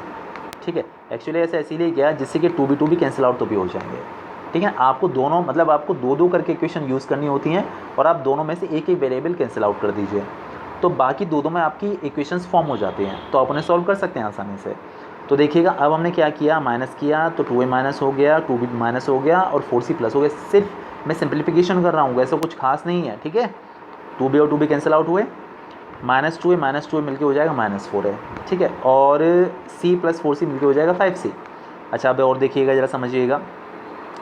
ठीक है, एक्चुअली ऐसा इसीलिए किया जिससे कि 2b कैंसिल आउट तो भी हो जाएंगे। ठीक है, आपको दोनों मतलब आपको दो करके इक्वेशन यूज़ करनी होती हैं और आप दोनों में से एक वेरिएबल कैंसिल आउट कर दीजिए, तो बाकी दो में आपकी इक्वेशंस फॉर्म हो जाते हैं, तो आप उन्हें सॉल्व कर सकते हैं आसानी से। तो देखिएगा अब हमने क्या किया, माइनस किया तो 2a माइनस हो गया, 2b माइनस हो गया और 4c प्लस हो गया। सिर्फ मैं सिंप्लीफिकेशन कर रहा हूँ, ऐसा कुछ खास नहीं है। ठीक है, 2b और 2b कैंसिल आउट हुए, -2a मिलके हो जाएगा -4a। ठीक है, और c प्लस 4c मिलके हो जाएगा 5c। अच्छा अब और देखिएगा ज़रा समझिएगा,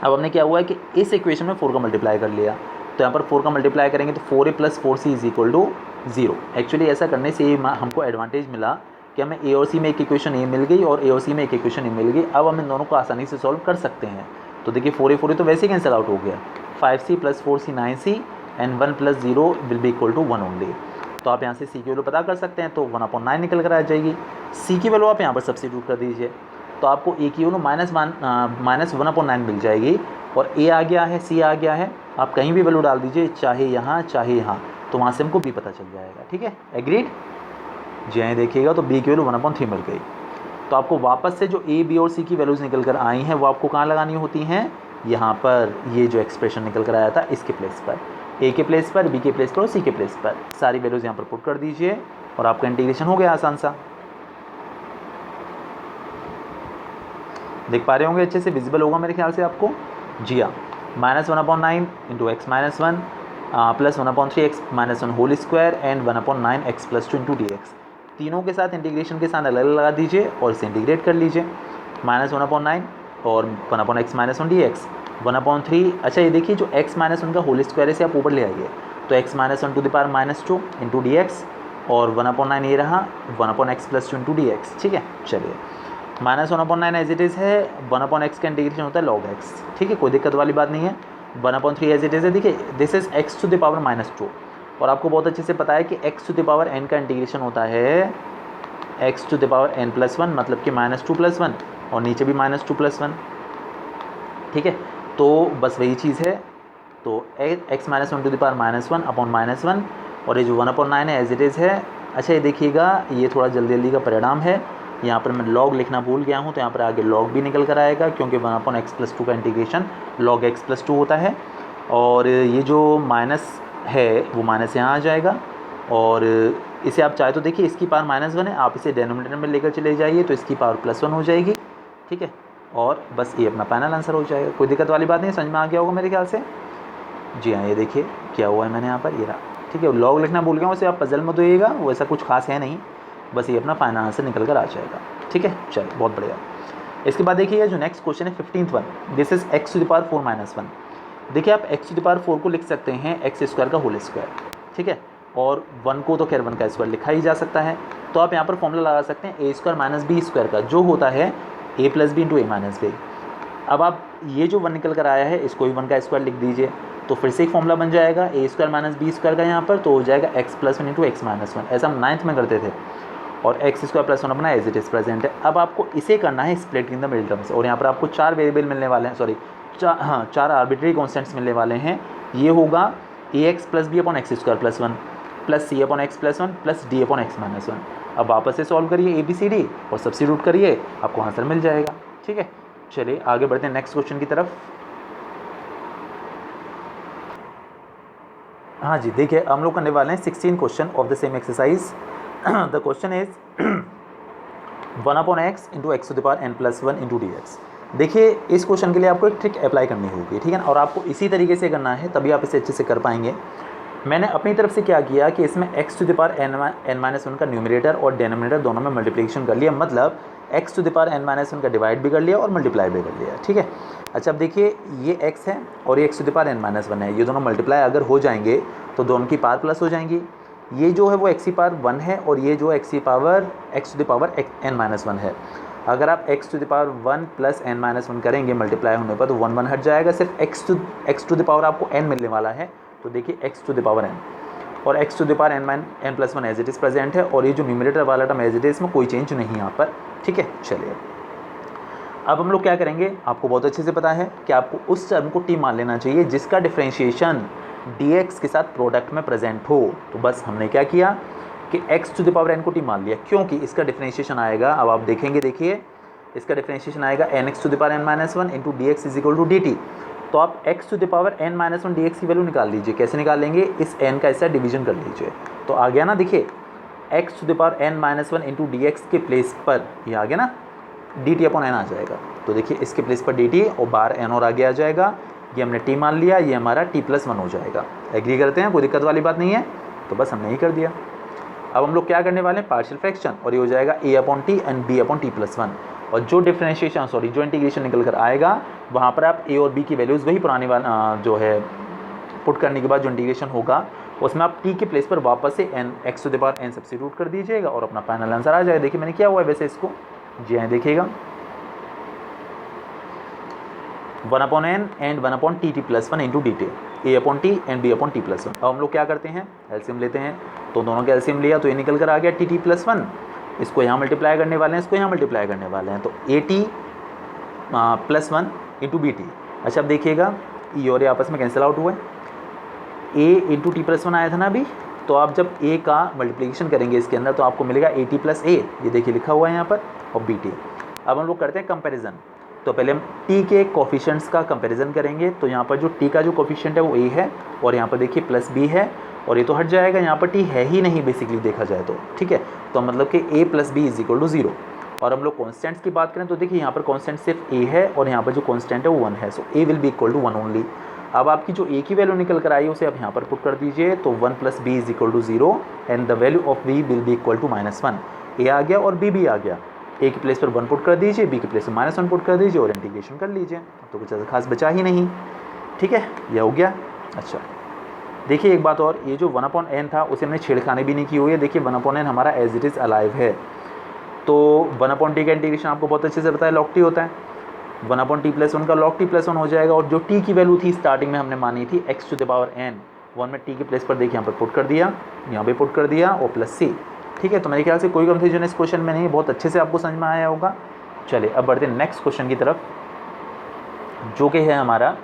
अब हमने क्या हुआ है कि इस इक्वेशन में 4 का मल्टीप्लाई कर लिया, तो यहाँ पर 4 का मल्टीप्लाई करेंगे तो 4a plus 4c is equal to 0। Actually ऐसा करने से ये हमको एडवांटेज मिला कि हमें ए और सी में एक इक्वेशन ए मिल गई और ए और सी में एक इक्वेशन ए मिल गई। अब हम इन दोनों को आसानी से सॉल्व कर सकते हैं। तो देखिए 4a तो वैसे ही कैंसिल आउट हो गया, 5c plus 4c 9c and 1 plus 0 will be equal to 1 only. तो आप यहाँ से सी की वैल्यू पता कर सकते हैं, तो 1/9 निकल कर आ जाएगी। सी की वैल्यू आप यहाँ पर सब्स्टिट्यूट कर दीजिए, तो आपको ए की वैल्यू -1/9 मिल जाएगी, और ए आ गया है, सी आ गया है, आप कहीं भी वैल्यू डाल दीजिए, चाहे यहाँ चाहे यहाँ, तो वहाँ से हमको बी पता चल जाएगा। ठीक है, एग्रीड। जी हाँ, देखिएगा तो बी की वैल्यू 1/3 मिल गई। तो आपको वापस से जो ए बी और सी की वैल्यूज़ निकल कर आई हैं वो आपको कहाँ लगानी होती हैं, यहाँ पर ये जो एक्सप्रेशन निकल कर आया था इसके प्लेस पर, ए के प्लेस पर, बी के प्लेस पर और सी के प्लेस पर सारी वैल्यूज़ यहाँ पर पुट कर दीजिए और आपका इंटीग्रेशन हो गया आसान सा। देख पा रहे होंगे, अच्छे से विजिबल होगा मेरे ख्याल से आपको। जी हाँ, -1/9 into x minus 1 plus 1/3 x minus 1 whole square and 1/9 x plus 2 into d x, तीनों के साथ इंटीग्रेशन के साथ अलग अलग लगा दीजिए और इसे इंटीग्रेट कर लीजिए। -1/9 और 1/x माइनस 1 डी एक्स 1/3। अच्छा ये देखिए जो x माइनस 1 का होल स्क्वायर है इसे आप ऊपर ले आइए, तो x minus 1 to the power -2 into d x, और 1/9 ये रहा 1/x plus 2 into d x. ठीक है, चलिए -1/9 एज इट इज़ है, 1/x का इंटीग्रेशन होता है log x। ठीक है, कोई दिक्कत वाली बात नहीं है। 1/3 एज इट इज़ है, देखिए this is x to the power -2, और आपको बहुत अच्छे से पता है कि x to the power n का इंटीग्रेशन होता है x to the power n+1, मतलब कि -2+1, और नीचे भी -2+1। ठीक है, तो बस वही चीज़ है, तो x minus 1 to the power -1/-1, और ये जो 1/9 है एज इट इज़ है। अच्छा ये देखिएगा, ये थोड़ा जल्दी जल्दी का परिणाम है, यहाँ पर मैं log लिखना भूल गया हूँ, तो यहाँ पर आगे log भी निकल कर आएगा, क्योंकि 1/x+2 का इंटीग्रेशन log x+2 होता है, और ये जो माइनस है वो माइनस यहाँ आ जाएगा, और इसे आप चाहे तो देखिए इसकी पावर -1 है, आप इसे डेनोमिनेटर में लेकर चले जाइए तो इसकी पावर +1 हो जाएगी। ठीक है, और बस ये अपना फाइनल आंसर हो जाएगा। कोई दिक्कत वाली बात नहीं, समझ में आ गया होगा मेरे ख्याल से। जी हाँ, ये देखिए क्या हुआ है मैंने यहाँ पर, ये रहा। ठीक है, लॉग लिखना भूल गया, वैसे आप पजल में होइएगा, वो ऐसा कुछ खास है नहीं, बस ये अपना फाइनल आंसर निकल कर आ जाएगा। ठीक है, चलिए बहुत बढ़िया। इसके बाद देखिएगा जो नेक्स्ट क्वेश्चन है 15th one, this is x to the power 4 - 1। देखिए आप एक्स टू द पावर 4 को लिख सकते हैं एक्स स्क्वायर का होल स्क्वायर, ठीक है, और 1 को तो खैर 1 का स्क्वायर लिखा ही जा सकता है। तो आप यहाँ पर फॉर्मूला लगा सकते हैं ए स्क्वायर माइनस बी स्क्वायर का, जो होता है ए प्लस बी इंटू ए माइनस बी। अब आप ये जो 1 निकल कर आया है इसको भी 1 का स्क्वायर लिख दीजिए, तो फिर से एक फॉर्मूला बन जाएगा ए स्क्वायर माइनस बी स्क्वायर का यहाँ पर, तो हो जाएगा x plus 1 into x minus 1। ऐसा हम 9th में करते थे, और एक्स स्क्वायर प्लस 1 अपना एज इट इज़ प्रेजेंट है। अब आपको इसे करना है split in the middle terms, और यहाँ पर आपको 4 वेरिएबल मिलने वाले हैं, सॉरी 4 आर्बिट्री कॉन्स्टेंट्स मिलने वाले हैं। ये होगा a x plus b upon x square plus 1 plus c upon x plus 1 plus d upon x minus 1। अब वापस से सॉल्व करिए ABCD और सब्स्टिट्यूट करिए, आपको आंसर मिल जाएगा, ठीक है। चलिए आगे बढ़ते हैं नेक्स्ट क्वेश्चन की तरफ। हाँ जी, देखिए हम लोग करने वाले हैं 16 question of the same exercise. The question is 1 upon x into x to the power n+1 into dx। देखिए इस क्वेश्चन के लिए आपको एक ट्रिक अप्लाई करनी होगी, ठीक है ना, और आपको इसी तरीके से करना है, तभी आप इसे अच्छे से कर पाएंगे। मैंने अपनी तरफ से क्या किया कि इसमें x to the power n-1 का न्यूमरेटर और डेनोमिनेटर दोनों में मल्टीप्लिकेशन कर लिया, मतलब x to the power n-1 का डिवाइड भी कर लिया और मल्टीप्लाई भी कर लिया, ठीक है। अच्छा अब देखिए ये x है और ये x to the power n-1 है, ये दोनों मल्टीप्लाई अगर हो जाएंगे तो दोनों की पावर प्लस हो जाएंगी। ये जो है वो x की पावर 1 है और ये जो x की power x to the power n-1 है। अगर आप x to the power 1 plus n-1 करेंगे मल्टीप्लाई होने पर तो 1 1 हट जाएगा, सिर्फ x टू द पावर आपको n मिलने वाला है। तो देखिए x to the power n और x to the power n+1 as it is present है, और ये जो न्यूमरेटर वाला टर्म एज इट इज़, इसमें कोई चेंज नहीं यहाँ पर, ठीक है। चलिए अब हम लोग क्या करेंगे, आपको बहुत अच्छे से पता है कि आपको उस टर्म को t मान लेना चाहिए जिसका डिफरेंशिएशन dx के साथ प्रोडक्ट में प्रेजेंट हो। तो बस हमने क्या किया कि x to the power n को t मान लिया, क्योंकि इसका डिफरेंशिएशन आएगा, अब आप देखेंगे, देखिए इसका डिफरेंशिएशन आएगा nx to the power n-1 into dx is equal to dt। तो आप x to the power n-1 dx की वैल्यू निकाल लीजिए। कैसे निकालेंगे, इस n का ऐसा डिवीजन कर लीजिए, तो आ गया ना, देखिए x to the power n-1 into dx के प्लेस पर ये आ गया ना dt अपॉन n आ जाएगा। तो देखिए इसके प्लेस पर dt और बाहर n और आगे आ जाएगा, ये हमने t मान लिया, ये हमारा t+1 हो जाएगा। एग्री करते हैं, कोई दिक्कत वाली बात नहीं है, तो बस हमने ही कर दिया। अब हम लोग क्या करने वाले हैं, पार्शियल फ्रैक्शन, और ये हो जाएगा a upon t and b upon t+1, और जो डिफरेंशिएशन जो इंटीग्रेशन निकल कर आएगा वहाँ पर आप a और b की वैल्यूज़ वही पुरानी वाला जो है पुट करने के बाद जो इंटीग्रेशन होगा उसमें आप t के प्लेस पर वापस से x to the power n substitute कर दीजिएगा और अपना फाइनल आंसर आ जाएगा। देखिए मैंने क्या हुआ है वैसे इसको, जी हाँ देखिएगा 1 upon n and 1 upon t+1 into dt, a upon t and b upon t+1। अब हम लोग क्या करते हैं, एलसीएम लेते हैं, तो दोनों का एलसीएम लिया तो ये निकल कर आ गया t+1, इसको यहाँ मल्टीप्लाई करने वाले हैं, इसको यहाँ मल्टीप्लाई करने वाले हैं, तो at+1 इंटू bt। अच्छा अब देखिएगा ये और ये आपस में कैंसिल आउट हुआ है, a इंटू t+1 आया था ना अभी, तो आप जब a का मल्टीप्लिकेशन करेंगे इसके अंदर तो आपको मिलेगा at प्लस a, ये देखिए लिखा हुआ है यहाँ पर, और bt। अब हम लोग करते हैं कंपैरिजन, तो पहले हम t के कोफिशिएंट्स का कंपैरिजन करेंगे। तो यहाँ पर जो t का जो कोफिशिएंट है वो a है, और यहाँ पर देखिए प्लस b है, और ये तो हट जाएगा, यहाँ पर t है ही नहीं बेसिकली देखा जाए तो, ठीक है। तो मतलब कि a plus b is equal to 0। और हम लोग कॉन्स्टेंट्स की बात करें तो देखिए यहाँ पर कॉन्स्टेंट सिर्फ a है और यहाँ पर जो कॉन्स्टेंट है वो 1 है, so a will be equal to 1 only. अब आपकी जो a की वैल्यू निकल कर आई उसे आप यहाँ पर पुट कर दीजिए, तो 1 plus b is equal to 0 and the value of b will be equal to -1। a आ गया और b भी आ गया, a के प्लेस पर 1 पुट कर दीजिए, b के प्लेस पर -1 पुट कर दीजिए और इंटीग्रेशन कर लीजिए, तो कुछ ऐसा खास बचा ही नहीं, ठीक है, यह हो गया। अच्छा देखिए एक बात और, ये जो 1 अपॉन n था उसे हमने छेड़खानी भी नहीं की हुई है। देखिए 1 अपॉन n हमारा एज इट इज़ अलाइव है, तो 1 अपॉन t का इंटीग्रेशन आपको बहुत अच्छे से पता है लॉग t होता है, 1 अपॉन t+1 का लॉग t+1 हो जाएगा, और जो t की वैल्यू थी स्टार्टिंग में हमने मानी थी x to the power n, 1 में t के प्लेस पर देखिए यहाँ पर पुट कर दिया, यहाँ पे पुट कर दिया और प्लस c, ठीक है। तो मेरे ख्याल से कोई कंफ्यूजन इस क्वेश्चन में नहीं, बहुत अच्छे से आपको समझ में आया होगा। चलिए अब बढ़ते हैं नेक्स्ट क्वेश्चन की तरफ, जो कि है हमारा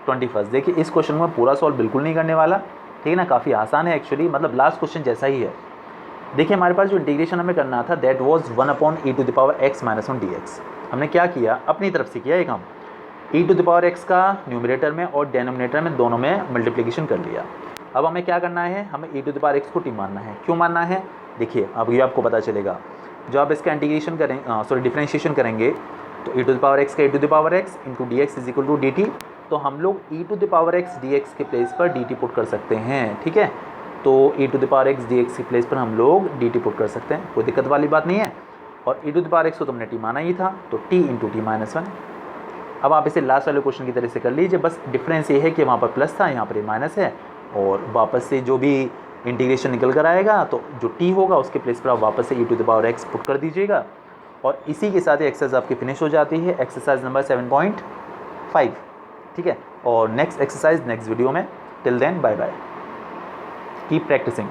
21। देखिए इस क्वेश्चन में पूरा सॉल्व बिल्कुल नहीं करने वाला, ठीक है ना, काफ़ी आसान है एक्चुअली, मतलब लास्ट क्वेश्चन जैसा ही है। देखिए हमारे पास जो इंटीग्रेशन हमें करना था that was 1 upon e to the power x minus 1 dx। हमने क्या किया, अपनी तरफ से किया एक हम e to the power x का न्यूमरेटर में और डेनोमिनेटर में दोनों में मल्टीप्लिकेशन कर लिया। अब हमें क्या करना है, हमें e to the power x को t मानना है। क्यों मानना है, देखिए अब ये आपको पता चलेगा जब आप इसका इंटीग्रेशन करें डिफरेंशिएशन करेंगे, तो e to the power x का e to the power x into d x is equal to d t, तो हम लोग e to the power x dx के प्लेस पर dt पुट कर सकते हैं, ठीक है। तो e to the power x dx के प्लेस पर हम लोग dt पुट कर सकते हैं, कोई दिक्कत वाली बात नहीं है। और e to the power x को तुमने t माना ही था, तो t इंटू टी -1, अब आप इसे लास्ट वाले क्वेश्चन की तरह से कर लीजिए, बस डिफरेंस ये है कि वहाँ पर प्लस था, यहाँ पर माइनस है, और वापस से जो भी इंटीग्रेशन निकल कर आएगा तो जो t होगा उसके प्लेस पर आप वापस से e⁻x पुट कर दीजिएगा। और इसी के साथ एक्सरसाइज आपकी फिनिश हो जाती है, एक्सरसाइज नंबर 7.5। ठीक है, और नेक्स्ट एक्सरसाइज नेक्स्ट वीडियो में। Till then bye bye, keep practising.